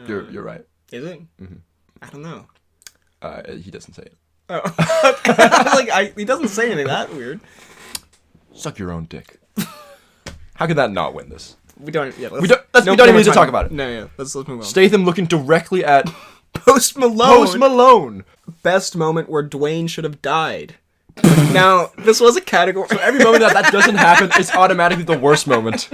You're right. Is it? Mm-hmm. I don't know. He doesn't say it. Oh. I was he doesn't say anything that weird. Suck your own dick. How could that not win this? We don't even need to talk about it. No, yeah. Let's move on. Statham looking directly at... Post Malone. Best moment where Dwayne should have died. Now, this was a category. So every moment that doesn't happen is automatically the worst moment.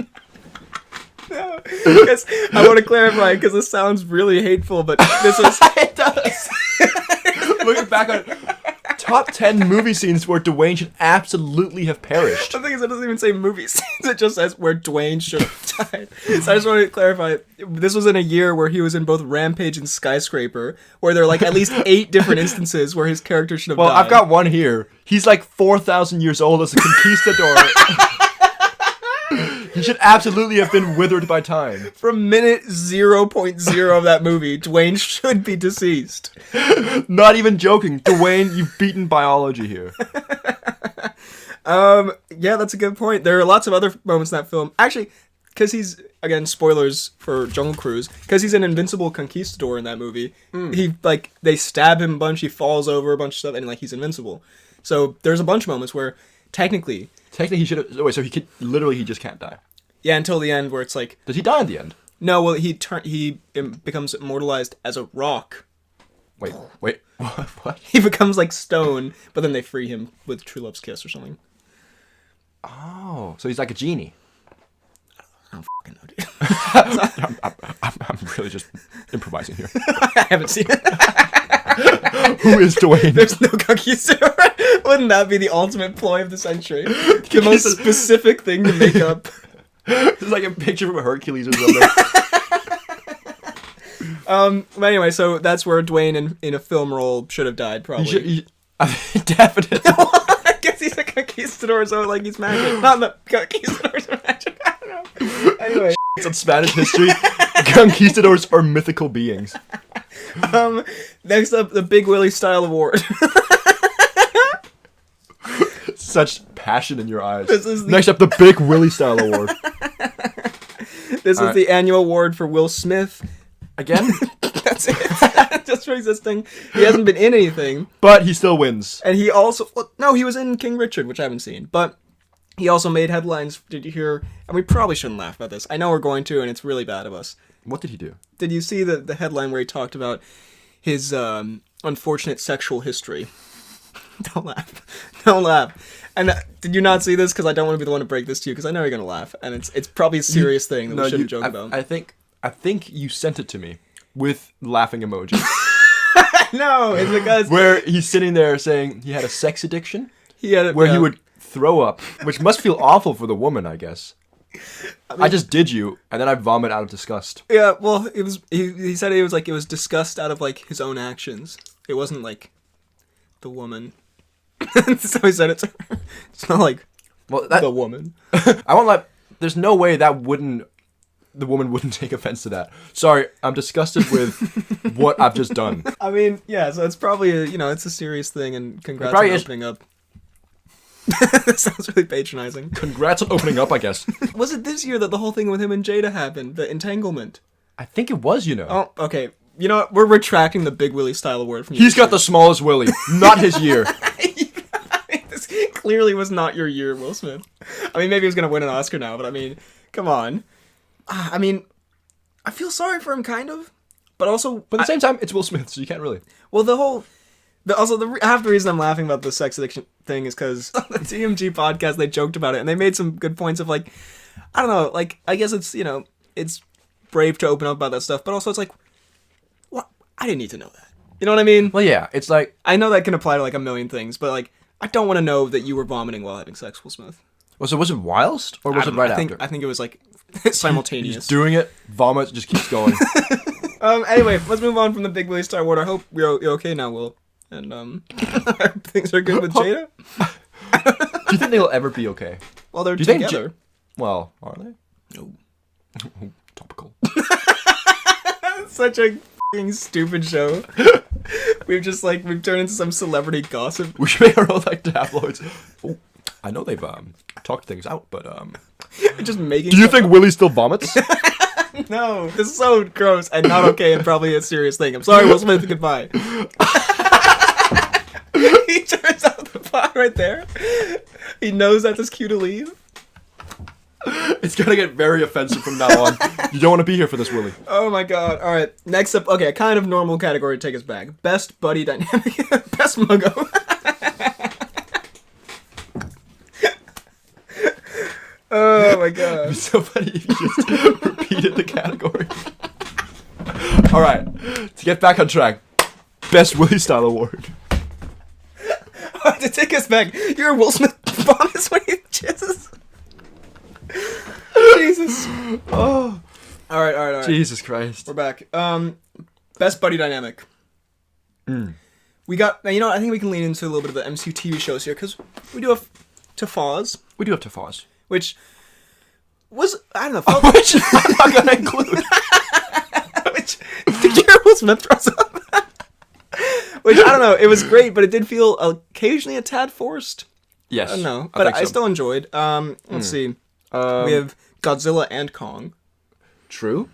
No, I want to clarify because this sounds really hateful, but this is... It does. Looking back on it, top 10 movie scenes where Dwayne should absolutely have perished. The thing is, it doesn't even say movie scenes. It just says where Dwayne should have died. So I just want to clarify. This was in a year where he was in both Rampage and Skyscraper, where there are like at least 8 different instances where his character should have died. Well, I've got one here. He's like 4,000 years old as a conquistador. He should absolutely have been withered by time. From minute 0.0 of that movie, Dwayne should be deceased. Not even joking. Dwayne, you've beaten biology here. Yeah, that's a good point. There are lots of other moments in that film. Actually, because he's, again, spoilers for Jungle Cruise, because he's an invincible conquistador in that movie. He, like, they stab him a bunch, he falls over a bunch of stuff, and, like, he's invincible. So there's a bunch of moments where, technically he should have... Wait, so he could... Literally, he just can't die. Yeah, until the end, where it's like... Does he die in the end? No, well, he becomes immortalized as a rock. Wait, what? He becomes, like, stone, but then they free him with True Love's Kiss or something. Oh, so he's like a genie. I don't fucking know, dude. I'm really just improvising here. I haven't seen it. Who is Dwayne? There's no conquistador. Wouldn't that be the ultimate ploy of the century? The most specific thing to make up. It's like a picture from Hercules or something. But anyway, so that's where Dwayne in a film role should have died, probably. Definitely. I guess he's a conquistador, so like he's magic. Not the conquistadors are magic. I don't know. Anyway. It's on Spanish history. Conquistadors are mythical beings. Next up, the Big Willie Style Award. Such passion in your eyes. Next up, the Big Willie Style Award. This is the annual award for Will Smith. Again? That's it. Just for existing. He hasn't been in anything. But he still wins. And he also... Well, no, he was in King Richard, which I haven't seen. But he also made headlines. Did you hear... And we probably shouldn't laugh about this. I know we're going to, and it's really bad of us. What did he do? Did you see the headline where he talked about his unfortunate sexual history? Don't laugh. Don't laugh. And did you not see this? Because I don't want to be the one to break this to you, because I know you're going to laugh. And it's probably a serious thing that we shouldn't joke about. I think you sent it to me with laughing emoji. No, it's because... Where he's sitting there saying he had a sex addiction. He would throw up, which must feel awful for the woman, I guess. I just did you, and then I vomit out of disgust. Yeah, well, it was. He said it was disgust out of like his own actions. It wasn't like the woman. So he said it to her. It's not like the woman. I won't let. There's no way the woman wouldn't take offense to that. Sorry, I'm disgusted with what I've just done. I mean, yeah. So it's probably it's a serious thing, and congrats on opening up. That sounds really patronizing. Congrats on opening up, I guess. Was it this year that the whole thing with him and Jada happened? The entanglement? I think it was, Oh, okay. You know what? We're retracting the Big Willie Style Award from you. He's got the smallest Willie. Not his year. This clearly was not your year, Will Smith. I mean, maybe he was going to win an Oscar now, but I mean, come on. I mean, I feel sorry for him, kind of. But also... But at the same time, it's Will Smith, so you can't really... Well, half the reason I'm laughing about the sex addiction thing is because on the TMG podcast, they joked about it, and they made some good points of, like, I don't know, like, I guess it's, it's brave to open up about that stuff, but also it's like, what? I didn't need to know that. You know what I mean? Well, yeah, it's like... I know that can apply to, like, a million things, but, like, I don't want to know that you were vomiting while having sex, Will Smith. Well, so was it whilst, or was it right after? I think it was, like, simultaneous. He's doing it, vomit, just keeps going. Anyway, let's move on from the Big Willie Star Award. I hope you're okay now, Will. And, things are good with Jada? Do you think they'll ever be okay? Well, they're together. Well, are they? No. Topical. Such a f***ing stupid show. We've turned into some celebrity gossip. We should make our own, like, tabloids. Oh, I know they've, talked things out, but, Just making... Do you think Willie still vomits? No, this is so gross and not okay and probably a serious thing. I'm sorry, Will Smith, goodbye. He turns out the pot right there. He knows that's his cue to leave. It's gonna get very offensive from now on. You don't want to be here for this, Willie. Oh my god. Alright, next up, okay, a kind of normal category to take us back. Best buddy dynamic. Best muggo. Oh my god. It'd be so funny if you just repeated the category. Alright, to get back on track. Best Willie Style Award. To take us back, you're a Will Smith vomits when he jizzes. Jesus. Oh. Alright. Jesus Christ. We're back. Best buddy dynamic. We got, I think we can lean into a little bit of the MCU TV shows here, because we do have Tafaz. Which was, I don't know. Which I'm not going to include. Which, did you hear Will Smith throws up? Which, I don't know, it was great, but it did feel occasionally a tad forced. Yes. I don't know, but I so. still enjoyed. Let's see. We have Godzilla and Kong. True.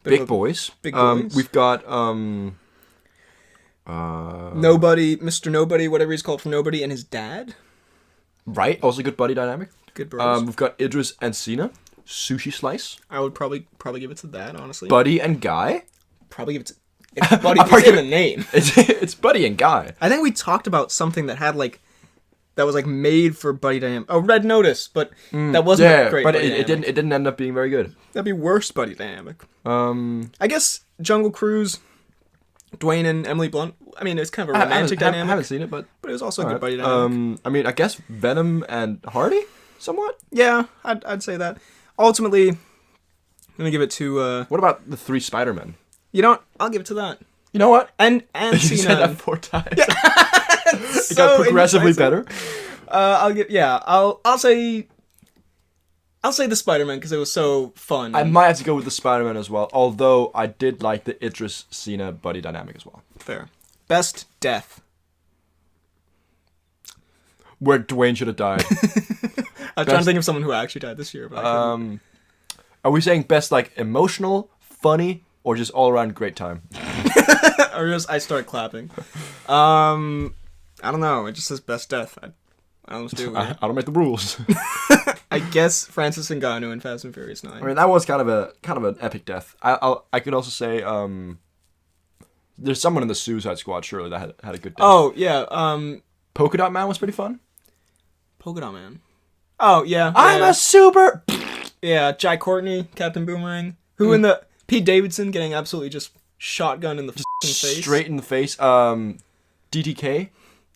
Big boys. Big boys. We've got Nobody, Mr. Nobody, whatever he's called from Nobody, and his dad. Right. Also good buddy dynamic. Good bros. We've got Idris and Cena. Sushi Slice. I would probably give it to that, honestly. Buddy and Guy. Probably give it to... It's Buddy. It's in the name. It's Buddy and Guy. I think we talked about something that had like... That was like made for Buddy Dynamic. Oh, Red Notice, but that wasn't a great but Buddy it didn't end up being very good. That'd be worse Buddy Dynamic. I guess Jungle Cruise, Dwayne and Emily Blunt. I mean, it's kind of a romantic dynamic. I haven't seen it, but it was also a good Buddy Dynamic. I mean, I guess Venom and Hardy, somewhat. Yeah, I'd say that. Ultimately, I'm gonna give it to. What about the 3 Spider-Men? You know what? I'll give it to that. You know what? And You Cena. said that 4 times. Yeah. It got progressively better. I'll say the Spider-Man because it was so fun. I might have to go with the Spider-Man as well, although I did like the Idris Cena buddy dynamic as well. Fair. Best death. Where Dwayne should have died. I'm trying to think of someone who actually died this year. But are we saying best like emotional, funny, or just all around great time? Or just I start clapping. I don't know. It just says best death. I don't do it. I don't make the rules. I guess Francis Ngannou in Fast and Furious 9. I mean, that was kind of an epic death. I could also say there's someone in the Suicide Squad surely that had a good death. Oh yeah. Polka Dot Man was pretty fun. Polka Dot Man. Oh yeah. I'm a super. Yeah, Jai Courtney, Captain Boomerang, who in the Pete Davidson getting absolutely just shotgun in the face. Straight in the face. DTK.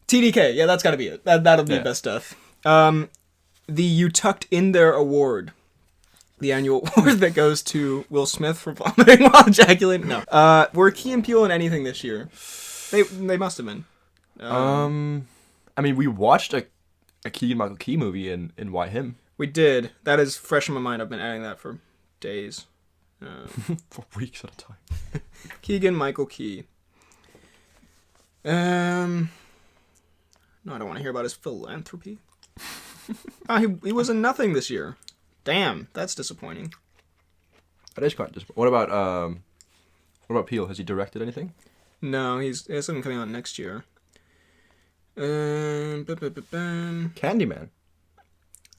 TDK, yeah, that's gotta be it. That'll be best stuff. The You Tucked In There award. The annual award that goes to Will Smith for vomiting while ejaculating. No. Were Key and Peele in anything this year? They must have been. I mean, we watched a Key and Michael Key movie in Why Him. We did. That is fresh in my mind. I've been adding that for days. For weeks at a time. Keegan Michael Key. No, I don't want to hear about his philanthropy. He was in nothing this year. Damn, that's disappointing. That is quite disappointing. What about Peele? Has he directed anything? No, he has something coming out next year. Candyman.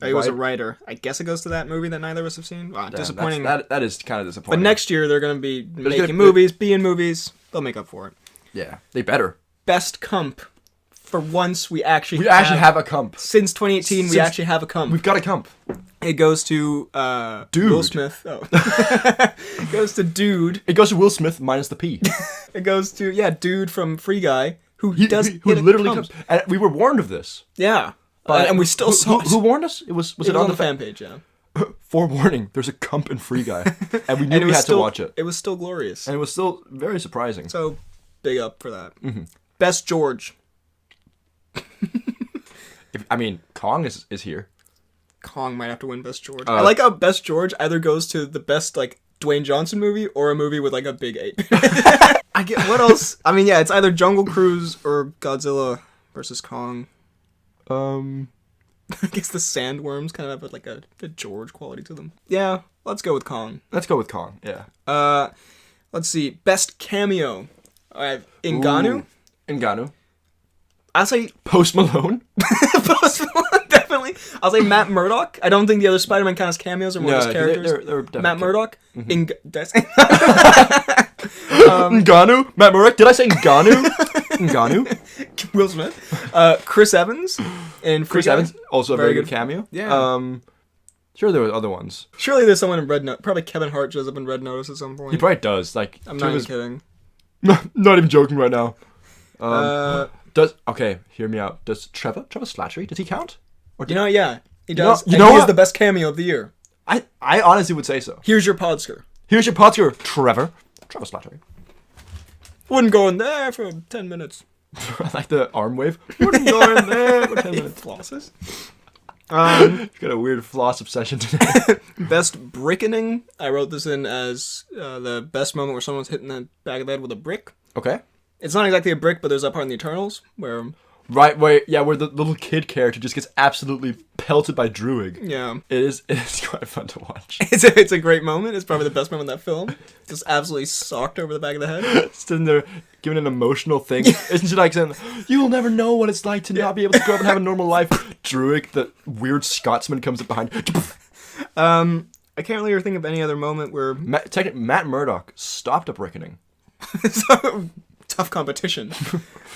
He was a writer. I guess it goes to that movie that neither of us have seen. Wow, disappointing. That is kind of disappointing. But next year they're going to be making movies, being movies. They'll make up for it. Yeah, they better. Best Cump. For once, we actually have a Cump. Since 2018, we actually have a Cump. We've got a Cump. It goes to Dude. Will Smith. Oh. It goes to Dude. It goes to Will Smith minus the P. It goes to Dude from Free Guy who literally comes. And we were warned of this. Yeah, but and we still saw it. Who warned us? Was it on the fan page? Yeah. Forewarning: there's a Cump in Free Guy, and we knew we had to watch it. It was still glorious, and it was still very surprising. So big up for that. Mm-hmm. Best George. Kong is here. Kong might have to win Best George. I like how Best George either goes to the best like Dwayne Johnson movie or a movie with like a big ape. I get what else? I mean, yeah, it's either Jungle Cruise or Godzilla versus Kong. I guess the Sandworms kind of have like a George quality to them. Yeah, let's go with Kong. Yeah. Let's see. Best cameo. I have Ngannou. Ngannou. I'll say Post Malone. Post Malone, definitely. I'll say Matt Murdock. I don't think the other Spider-Man count as cameos or more as characters. They're Matt Murdock. Mm-hmm. Ngannou. Matt Murdock. Did I say Ngannou? Ngannou. Will Smith. Chris Evans. And Chris Evans, also a very good cameo. Yeah. Sure, there were other ones. Surely there's someone in Red Notice. Probably Kevin Hart shows up in Red Notice at some point. He probably does. Like, I'm not even kidding. Not even joking right now. Hear me out. Does Trevor Slattery, does he count? Or yeah, he does. You know he is the best cameo of the year. I honestly would say so. Here's your Podsker, Trevor Slattery. Wouldn't go in there for 10 minutes. I like the arm wave. Wouldn't go in there for 10 minutes. Flosses. He's got a weird floss obsession today. Best brickening. I wrote this in as the best moment where someone's hitting the back of the head with a brick. Okay. It's not exactly a brick, but there's that part in the Eternals where Right, where the little kid character just gets absolutely pelted by Druig. Yeah. It is quite fun to watch. It's a great moment. It's probably the best moment in that film. Just absolutely socked over the back of the head. Sitting there giving an emotional thing. Isn't she like saying, "You will never know what it's like to not be able to grow up and have a normal life"? Druig, the weird Scotsman, comes up behind. I can't really think of any other moment where Matt Murdock stopped a brickening. So, tough competition.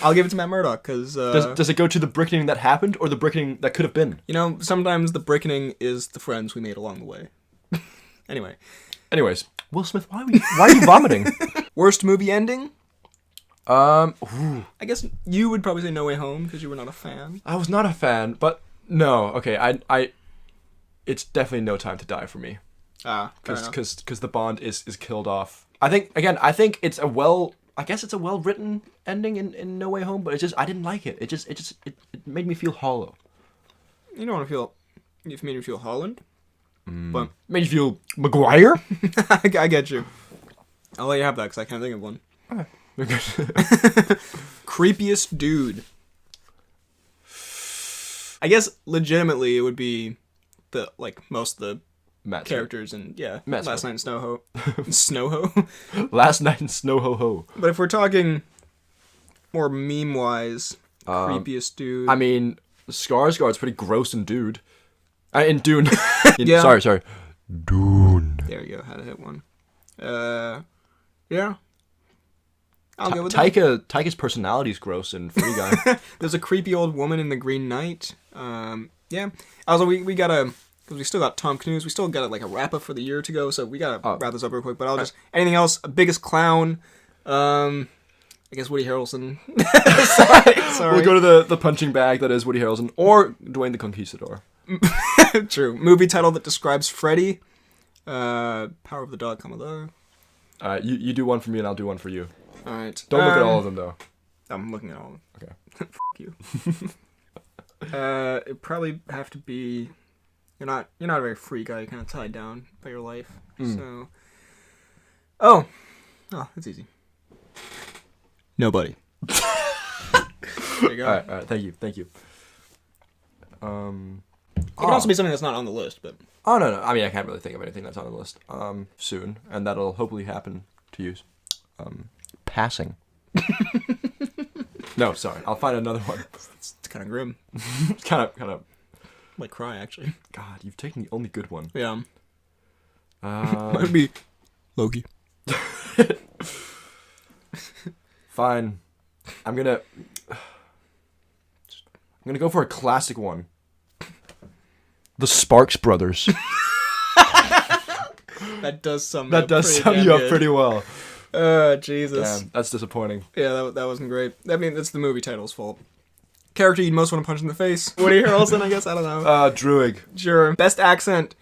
I'll give it to Matt Murdock because Does it go to the brickening that happened or the brickening that could have been? you know, sometimes the brickening is the friends we made along the way. Anyways, Will Smith, why are you vomiting? worst movie ending? Ooh. I guess you would probably say No Way Home because you were not a fan. I was not a fan, but no, okay, I it's definitely No Time to Die for me. Fair enough. Because the Bond is killed off. I think it's a well-written ending in No Way Home, but I didn't like it. It made me feel hollow. You don't want to feel. You've made me feel Holland. But Made you feel Maguire? I get you. I'll let you have that because I can't think of one. Okay. Creepiest dude. I guess legitimately it would be the most of the Matt characters and Matt Last Night in Snowho. Snowho. Last Night in Snow Ho Ho. But if we're talking more meme wise, creepiest dude. I mean, Skarsgård's pretty gross in Dude. In Dune. Yeah. Sorry. Dune. There you go. Had to hit one. Yeah. I'll go with that. Taika's personality is gross in Free Guy. There's a creepy old woman in The Green Knight. Yeah. Also, we gotta, because we still got Tom Cnews. We still got like a wrap up for the year to go, so we gotta wrap this up real quick. But I'll just anything else. Biggest clown. I guess Woody Harrelson. Sorry. We'll go to the punching bag that is Woody Harrelson or Dwayne the Conquistador. True. Movie title that describes Freddy. Power of the Dog, comma the. You do one for me and I'll do one for you. All right. Don't look at all of them though. I'm looking at all of them. Okay. Fuck you. It'd probably have to be. You're not a very free guy. You're kind of tied down by your life. So. Oh, that's easy. Nobody. There you go. All right. Thank you. It can also be something that's not on the list, but. Oh no. I mean, I can't really think of anything that's on the list. Soon, and that'll hopefully happen to you. Passing. No, sorry. I'll find another one. It's kind of grim. It's kind of. Might cry actually. God, you've taken the only good one. Yeah. Might be Loki. Fine. I'm gonna go for a classic one. The Sparks Brothers. That does sum you up pretty well. Jesus. Damn, that's disappointing. Yeah, that wasn't great. I mean, that's the movie title's fault. Character you'd most want to punch in the face? Woody Harrelson, I guess. I don't know. Druig. Sure. Best accent.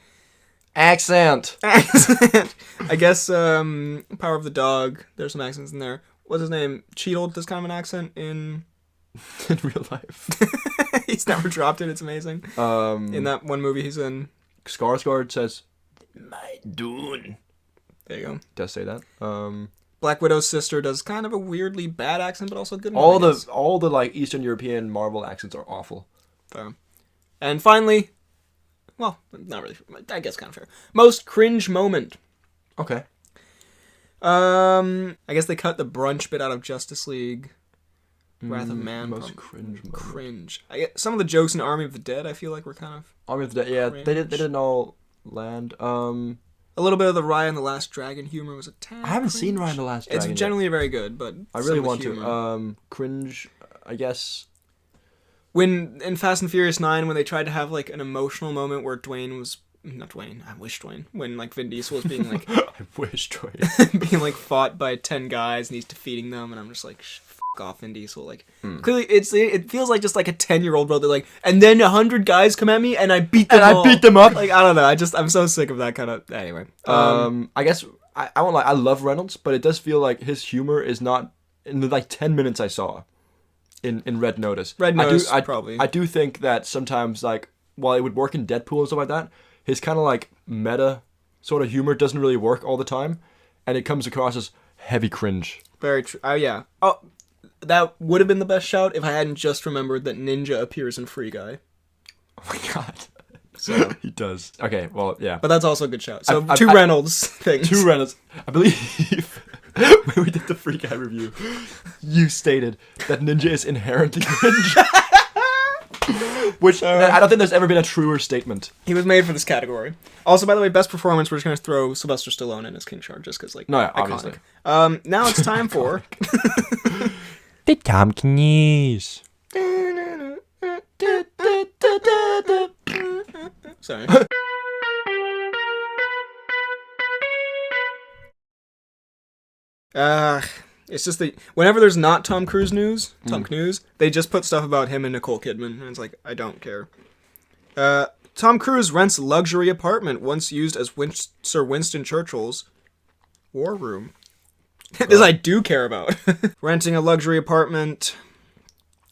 Accent. I guess Power of the Dog. There's some accents in there. What's his name? Cheadle does kind of an accent in real life. He's never dropped it. It's amazing. In that one movie he's in. Skarsgård says, "My Dune." There you go. Does say that. Black Widow's sister does kind of a weirdly bad accent, but also a good one. All the like Eastern European Marvel accents are awful. Fair. And finally, well, not really. I guess kind of fair. Most cringe moment. Okay. I guess they cut the brunch bit out of Justice League. Wrath of Man. Most cringe moment. Cringe. I get some of the jokes in Army of the Dead. I feel like were kind of Army of the Dead. Yeah, cringe. they didn't all land. A little bit of the Raya and the Last Dragon humor was a tad. I haven't cringe. seen Raya and the Last Dragon. It's generally very good, but I really want to. Cringe, I guess. When in Fast and Furious 9, when they tried to have like an emotional moment where Dwayne was not Dwayne, I wish Dwayne. When like Vin Diesel was being like, I wish Dwayne being like fought by 10 guys and he's defeating them, and I'm just like, fuck off, Vin Diesel. Like clearly, it feels like just like a 10-year-old brother. Like, and then 100 guys come at me and I beat them. And all. I beat them up. Like I don't know. I'm so sick of that kind of. Anyway, I guess I won't lie. I love Reynolds, but it does feel like his humor is not in the like 10 minutes I saw in Red Notice. Red Notice, probably. I do think that sometimes like while it would work in Deadpool and stuff like that, his kind of like meta sort of humor doesn't really work all the time, and it comes across as heavy cringe. Very true. Yeah. Oh, that would have been the best shout if I hadn't just remembered that Ninja appears in Free Guy. Oh my god. So He does. Okay, well, yeah. but that's also a good shout. So I- Reynolds things. Two Reynolds. I believe when we did the Free Guy review, you stated that Ninja is inherently cringe. Which I don't think there's ever been a truer statement. He was made for this category. Also, by the way, best performance, we're just going to throw Sylvester Stallone in as King Shark just because, like, No, yeah, iconic. obviously. Now it's time for... The Timecodes. Sorry. It's just whenever there's not Tom Cruise news, Cnews, they just put stuff about him and Nicole Kidman, and it's like, I don't care. Tom Cruise rents luxury apartment once used as Sir Winston Churchill's war room. This I do care about. Renting a luxury apartment.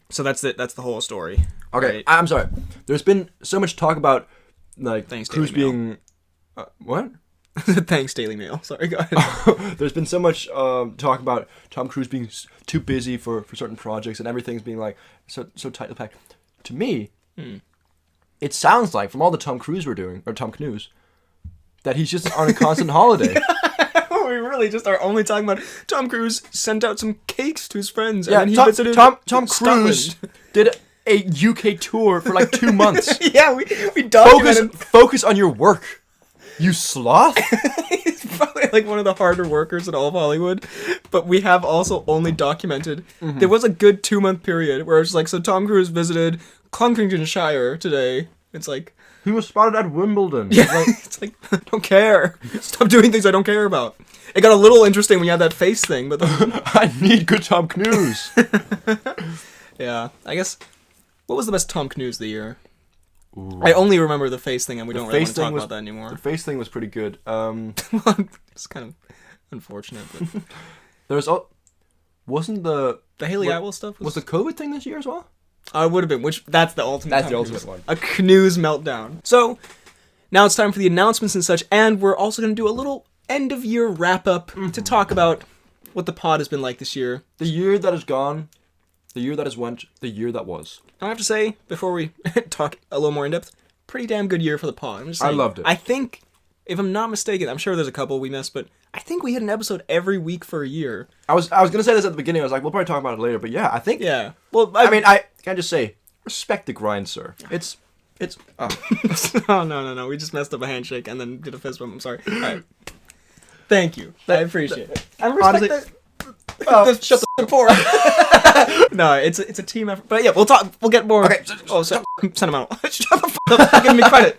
So that's it. That's the whole story. Okay, Right. I'm sorry. There's been so much talk about, like, Thanks, Cruise Daily being... what? Thanks, Daily Mail. Sorry, go ahead. There's been so much talk about Tom Cruise being too busy for certain projects and everything's being, like, so tightly packed. To me, it sounds like, from all the Tom Cruise we're doing, or Tom Cnews, that he's just on a constant holiday. We really just are only talking about Tom Cruise sent out some cakes to his friends. Yeah, and then he Tom visited Cruise did a UK tour for like 2 months. Yeah, we documented. Focus on your work, you sloth. He's probably like one of the harder workers in all of Hollywood. But we have also only documented there was a good 2-month period where it's like, so Tom Cruise visited Clunkingtonshire today. It's like, He was spotted at Wimbledon. yeah, it's like, I don't care. Stop doing things I don't care about. It got a little interesting when you had that face thing, but then, I need good Tom Cruise. yeah, I guess, what was the best Tom Cruise of the year? Ooh. I only remember the face thing, and we don't really want to talk about that anymore. The face thing was pretty good. It's kind of unfortunate. But There's wasn't the Haley Atwell stuff was the COVID thing this year as well? It would have been, that's the ultimate. That's the Tom ultimate Cruise. one. A Cnews meltdown. So, now it's time for the announcements and such, and we're also going to do a little end-of-year wrap-up to talk about what the pod has been like this year. The year that is gone, the year that has went, the year that was. I have to say, before we talk a little more in-depth, pretty damn good year for the pod. I'm just saying, I loved it. I think, if I'm not mistaken, I'm sure there's a couple we missed, but I think we had an episode every week for a year. I was gonna say this at the beginning. I was like, we'll probably talk about it later, but yeah, I think. Yeah. Well, I mean, I can just say, respect the grind, sir. It's. Oh, no. We just messed up a handshake and then did a fist bump. I'm sorry. All right. Thank you. I appreciate it. I respect that. Shut the poor. No, it's a team effort. But yeah, we'll talk. We'll get more. Okay. Oh, sentimental. Shut the fuck up. Give me credit.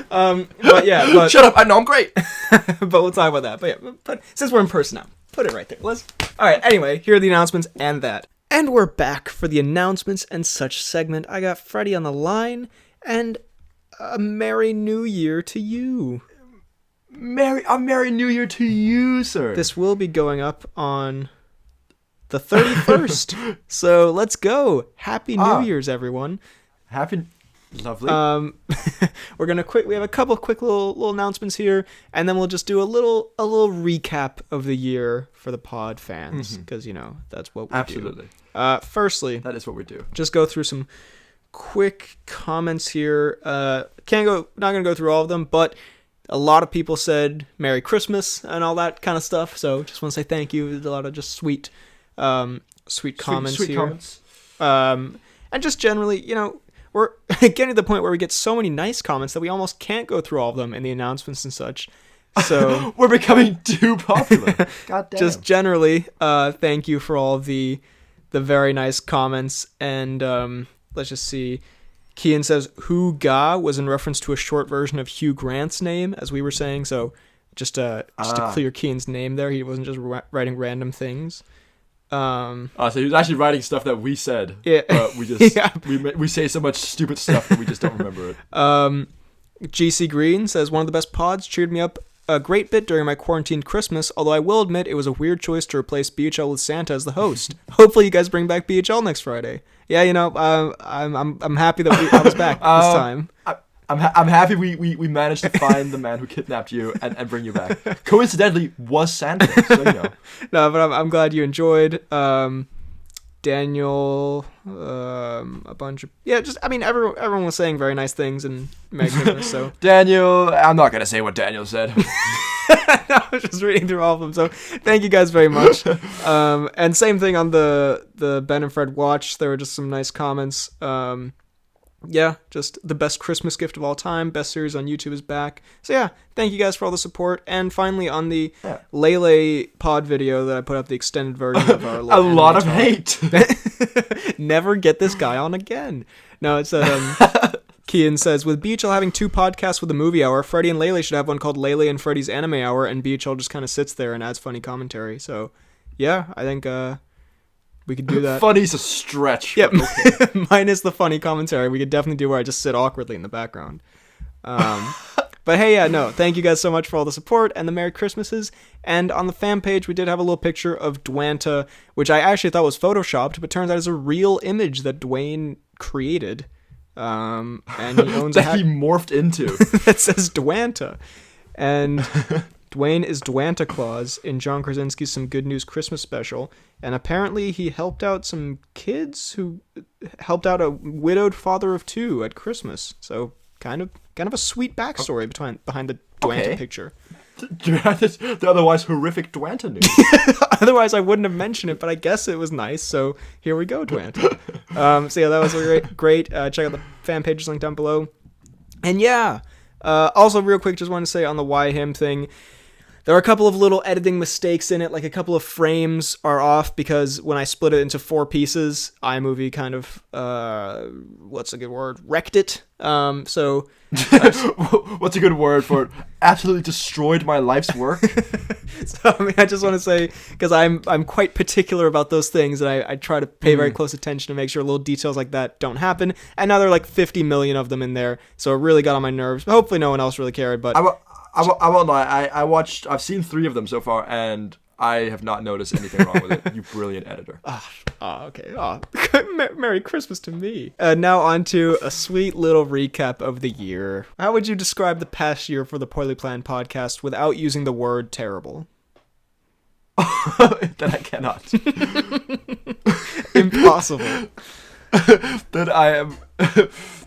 But yeah. But, Shut up. I know I'm great. but we'll talk about that. But yeah. But since we're in person now, put it right there. All right. Anyway, here are the announcements and that. And we're back for the announcements and such segment. I got Freddy on the line, and a Merry New Year to you. A Merry New Year to you, sir. This will be going up on the 31st. So let's go. Happy New Year's, everyone. Lovely. We're gonna we have a couple of quick little announcements here, and then we'll just do a little recap of the year for the pod fans, because that's what we do. Absolutely. Firstly, That is what we do. just go through some quick comments here. Not gonna go through all of them, but a lot of people said Merry Christmas and all that kind of stuff. So just want to say thank you. There's a lot of just sweet comments sweet here. Comments. And just generally, we're getting to the point where we get so many nice comments that we almost can't go through all of them in the announcements and such. So we're becoming too popular. God damn. just generally, thank you for all the very nice comments. And let's just see. Kian says, "Who Ga" was in reference to a short version of Hugh Grant's name, as we were saying. So just to clear Kian's name there, he wasn't just writing random things. So he was actually writing stuff that we said. Yeah. But we just Yeah. we say so much stupid stuff that we just don't remember it. GC Green says, "One of the best pods, cheered me up a great bit during my quarantined Christmas, although I will admit it was a weird choice to replace BHL with Santa as the host. Hopefully you guys bring back BHL next Friday." Yeah, I'm happy that I was back this time. I'm happy we managed to find the man who kidnapped you and bring you back. Coincidentally, was Santa. So No, but I'm glad you enjoyed. Daniel, a bunch of everyone was saying very nice things and Merry Christmas. So Daniel, I'm not gonna say what Daniel said. I was just reading through all of them. So thank you guys very much. And same thing on the Ben and Fred watch. There were just some nice comments. Yeah, just the best Christmas gift of all time. Best series on YouTube is back. So yeah, thank you guys for all the support. And finally, on the Lele pod video that I put up, the extended version of our a lot of hate. Never get this guy on again. No, it's Kian says, with BHL having 2 podcasts with the movie hour, Freddy and Lele should have one called Lele and Freddy's Anime Hour, and BHL just kind of sits there and adds funny commentary. So yeah, I think we could do that. Funny's a stretch. Yep. Okay. Minus the funny commentary. We could definitely do where I just sit awkwardly in the background. But hey, yeah, no, thank you guys so much for all the support and the Merry Christmases. And on the fan page, we did have a little picture of Dwanta, which I actually thought was photoshopped, but turns out is a real image that Dwayne created. And he owns that he morphed into. that says Dwanta. And Dwayne is Dwanta Claus in John Krasinski's Some Good News Christmas special, and apparently he helped out some kids who helped out a widowed father of 2 at Christmas. So kind of a sweet backstory behind the Dwanta picture. The otherwise horrific Dwanta news. Otherwise, I wouldn't have mentioned it, but I guess it was nice. So here we go, Dwanta. So yeah, that was great. Check out the fan pages linked down below. And yeah, also real quick, just want to say on the Why Him thing, there are a couple of little editing mistakes in it, like a couple of frames are off because when I split it into 4 pieces, iMovie kind of, what's a good word? Wrecked it. So what's a good word for it? Absolutely destroyed my life's work. So I just want to say, because I'm quite particular about those things, and I try to pay very close attention to make sure little details like that don't happen. And now there are like 50 million of them in there, so it really got on my nerves. But hopefully no one else really cared. But I won't lie. I've seen 3 of them so far, and I have not noticed anything wrong with it. You brilliant editor. Okay. Merry Christmas to me. Now on to a sweet little recap of the year. How would you describe the past year for the Poorly Planned podcast without using the word terrible? That I cannot. Impossible. That I am.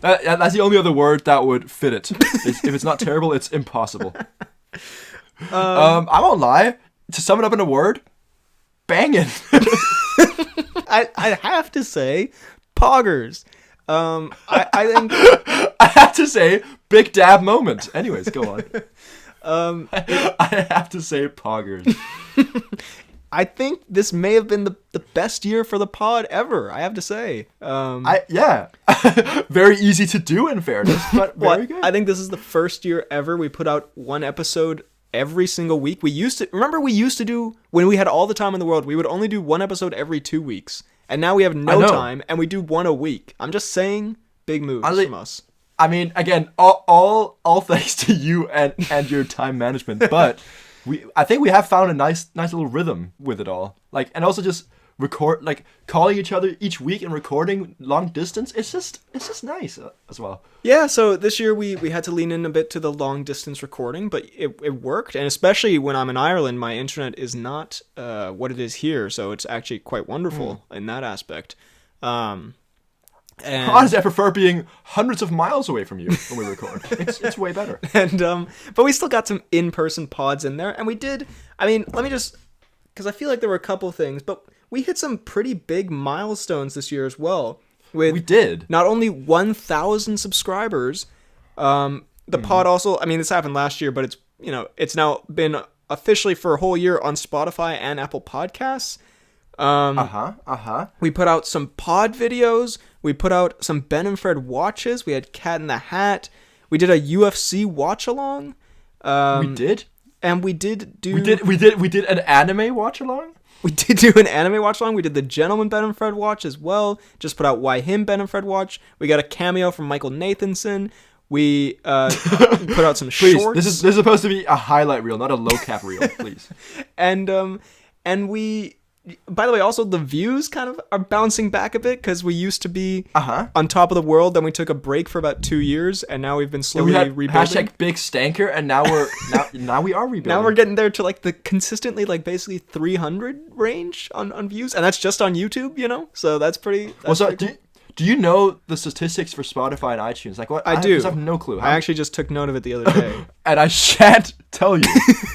That's the only other word that would fit it. If it's not terrible, it's impossible. I won't lie. To sum it up in a word, banging. I have to say, poggers. I think I have to say, big dab moment. Anyways, go on. I have to say, poggers. I think this may have been the best year for the pod ever, I have to say. Very easy to do in fairness, but very good. I think this is the first year ever we put out 1 episode every single week. We used to do, when we had all the time in the world, we would only do 1 episode every 2 weeks. And now we have no time, and we do 1 a week. I'm just saying, big moves from us. I mean, again, all thanks to you and your time management, but I think we have found a nice little rhythm with it all. Like, and also just record, like calling each other each week and recording long distance. It's just nice as well. Yeah. So this year we had to lean in a bit to the long distance recording, but it worked. And especially when I'm in Ireland, my internet is not what it is here, so it's actually quite wonderful in that aspect. And honestly, I prefer being hundreds of miles away from you when we record. It's way better. And but we still got some in-person pods in there, and we did. I mean, let me just, because I feel like there were a couple things, but we hit some pretty big milestones this year as well. We did not only 1,000 subscribers. The pod also. I mean, this happened last year, but it's now been officially for a whole year on Spotify and Apple Podcasts. We put out some pod videos. We put out some Ben and Fred watches. We had Cat in the Hat. We did a UFC watch along. We did, and we did do. We did an anime watch along. We did do an anime watch along. We did the Gentleman Ben and Fred watch as well. Just put out Why Him Ben and Fred watch. We got a cameo from Michael Nathanson. We put out some shorts. This is supposed to be a highlight reel, not a low cap reel, please. And we by the way, also the views kind of are bouncing back a bit because we used to be Uh-huh. on top of the world. Then we took a break for about 2 years, and now we've been slowly rebuilding. Hashtag big stanker, and now now we are rebuilding. Now we're getting there to like the consistently like basically 300 range on views, and that's just on YouTube, you know. So that's pretty. That's pretty cool. Do you know the statistics for Spotify and iTunes? Like what? I do. 'Cause I have no clue. I actually just took note of it the other day. And I shan't tell you.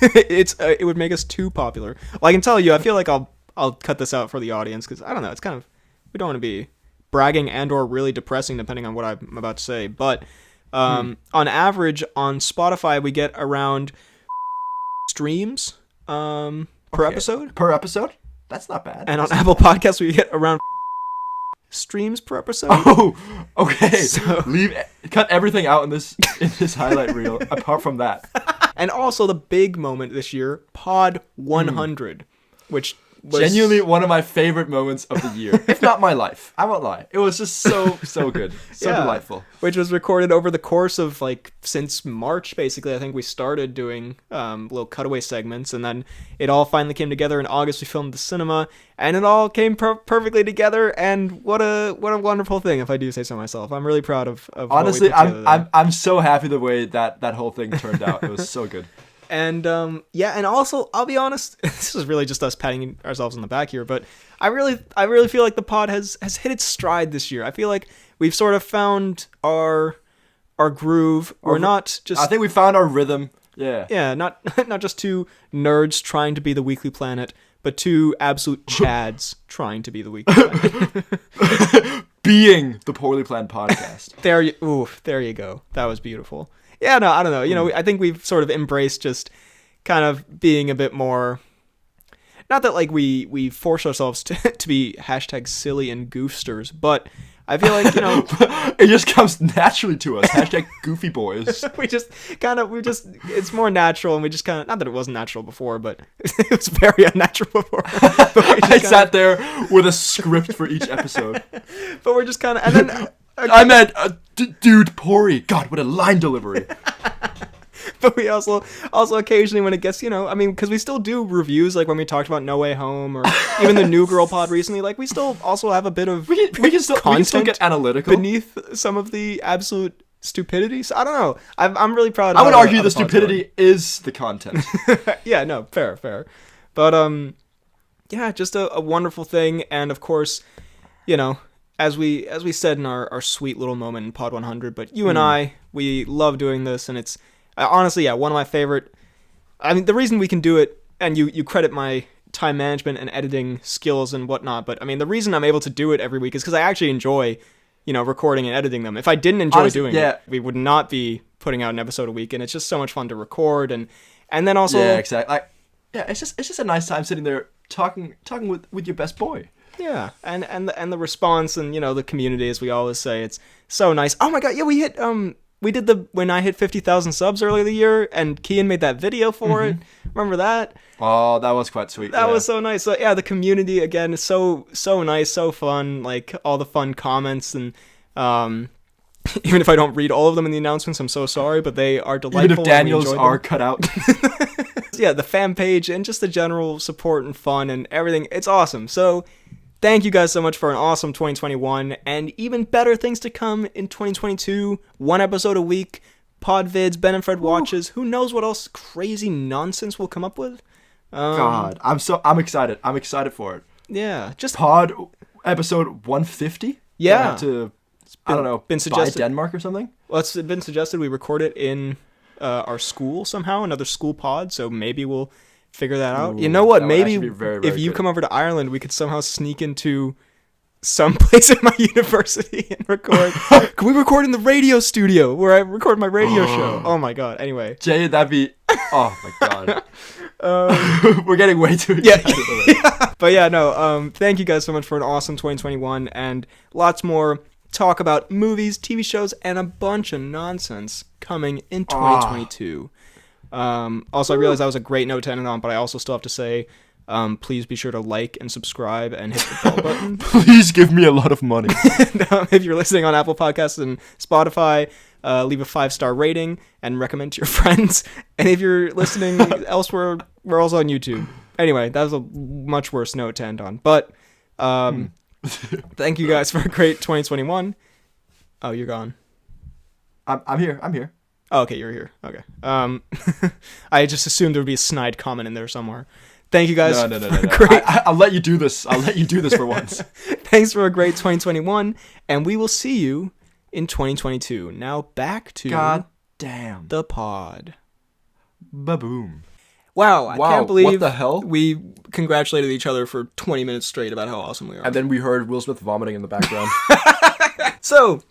It would make us too popular. Well, I can tell you. I feel like I'll cut this out for the audience because I don't know. It's kind of, we don't want to be bragging and or really depressing depending on what I'm about to say. But on average on Spotify we get around streams per episode. Per episode? That's not bad. And on Apple Podcasts we get around streams per episode. Oh, okay. So, Cut everything out in this highlight reel apart from that. and also the big moment this year, Pod 100, which was Genuinely one of my favorite moments of the year, if not my life. I won't lie. It was just so good, so delightful. Which was recorded over the course of like since March, basically. I think we started doing little cutaway segments, and then it all finally came together in August. We filmed the cinema, and it all came perfectly together. And what a wonderful thing, if I do say so myself. I'm really proud of. Honestly, what we put together there. I'm so happy the way that whole thing turned out. It was so good. And and also I'll be honest, this is really just us patting ourselves on the back here, but I really feel like the pod has hit its stride this year. I feel like we've sort of found our groove. We're not just, I think we found our rhythm. Yeah. not just two nerds trying to be the Weekly Planet, but two absolute chads trying to be the Weekly Planet. Being the Poorly Planned Podcast. There you go. That was beautiful. Yeah, no, I don't know. You know, I think we've sort of embraced just kind of being a bit more, not that like we force ourselves to be hashtag silly and goofsters, but I feel like, you know, it just comes naturally to us. Hashtag goofy boys. It's more natural, and we just kind of, not that it wasn't natural before, but it was very unnatural before. I sat there with a script for each episode. But we're just kind of, and then I meant, dude, Pori. God, what a line delivery. But we also occasionally, when it gets, you know, I mean, because we still do reviews, like when we talked about No Way Home, or even the New Girl pod recently, like we still also have a bit of we can still get analytical beneath some of the absolute stupidity. So I don't know. I'm really proud of I would argue the stupidity is the content. Yeah, no, fair. But, yeah, just a wonderful thing. And of course, you know, as we said in our sweet little moment in Pod 100, but you and I, we love doing this, and it's honestly, yeah, one of my favorite. I mean, the reason we can do it, and you credit my time management and editing skills and whatnot, but I mean, the reason I'm able to do it every week is because I actually enjoy, you know, recording and editing them. If I didn't enjoy doing it, we would not be putting out an episode a week, and it's just so much fun to record, and then also, yeah, exactly. It's just a nice time sitting there talking with your best boy. Yeah, and the response, and you know, the community, as we always say, it's so nice. Oh my god, yeah, we did when I hit 50,000 subs earlier the year, and Kian made that video for it. Remember that? Oh, that was quite sweet. That was so nice. So yeah, the community again is so nice, so fun. Like all the fun comments, and even if I don't read all of them in the announcements, I'm so sorry, but they are delightful. Even if Daniel's are cut out. Yeah, the fan page and just the general support and fun and everything. It's awesome. So thank you guys so much for an awesome 2021, and even better things to come in 2022. One episode a week, pod vids, Ben and Fred watches. Who knows what else crazy nonsense we'll come up with? God, I'm excited. I'm excited for it. Yeah, just pod episode 150. Yeah, I don't know, been suggested by Denmark or something. Well, it's been suggested we record it in our school somehow, another school pod. So maybe we'll figure that out. You know what? Maybe very, very if you good. come over to Ireland, we could somehow sneak into some place at my university and record. Can we record in the radio studio where I record my radio show? Oh my god. Anyway, Jay, that'd be. Oh my god. We're getting way too excited. Yeah. But yeah, no. Thank you guys so much for an awesome 2021 and lots more talk about movies, TV shows, and a bunch of nonsense coming in 2022. Also, I realized that was a great note to end it on, but I also still have to say, please be sure to like and subscribe and hit the bell button. Please give me a lot of money. If you're listening on Apple Podcasts and Spotify, leave a 5-star rating and recommend to your friends. And if you're listening elsewhere, we're also on YouTube. Anyway, that was a much worse note to end on. But thank you guys for a great 2021. Oh, you're gone. I'm here. Oh, okay, you're here. Okay. I just assumed there would be a snide comment in there somewhere. Thank you guys. No. Great. I'll let you do this. I'll let you do this for once. Thanks for a great 2021, and we will see you in 2022. Now back to God damn the pod. Ba-boom. Wow, I can't believe what the hell? We congratulated each other for 20 minutes straight about how awesome we are. And then we heard Will Smith vomiting in the background. So,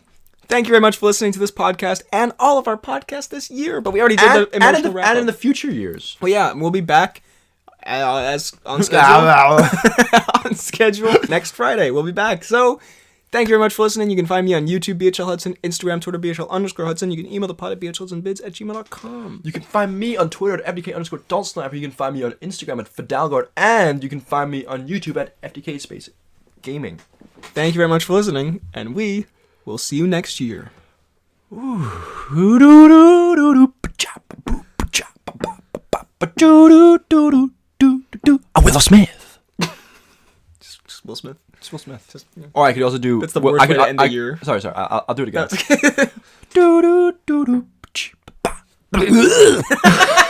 thank you very much for listening to this podcast and all of our podcasts this year. But we already did the emotional wrap-up. And in the future years. Well, yeah, we'll be back as on schedule. On schedule next Friday. We'll be back. So, thank you very much for listening. You can find me on YouTube, BHL Hudson, Instagram, Twitter, BHL_Hudson. You can email the pod at bhlhudsonbids@gmail.com. You can find me on Twitter at FDK_Don'tSnap. You can find me on Instagram at Fidalgard. And you can find me on YouTube at FDK Space Gaming. Thank you very much for listening, and we will see you next year. Willow Smith. Just Will Smith. It's Will Smith. Just, yeah. Or I could also do... That's the worst way to end the year. Sorry. I'll do it again. That's okay.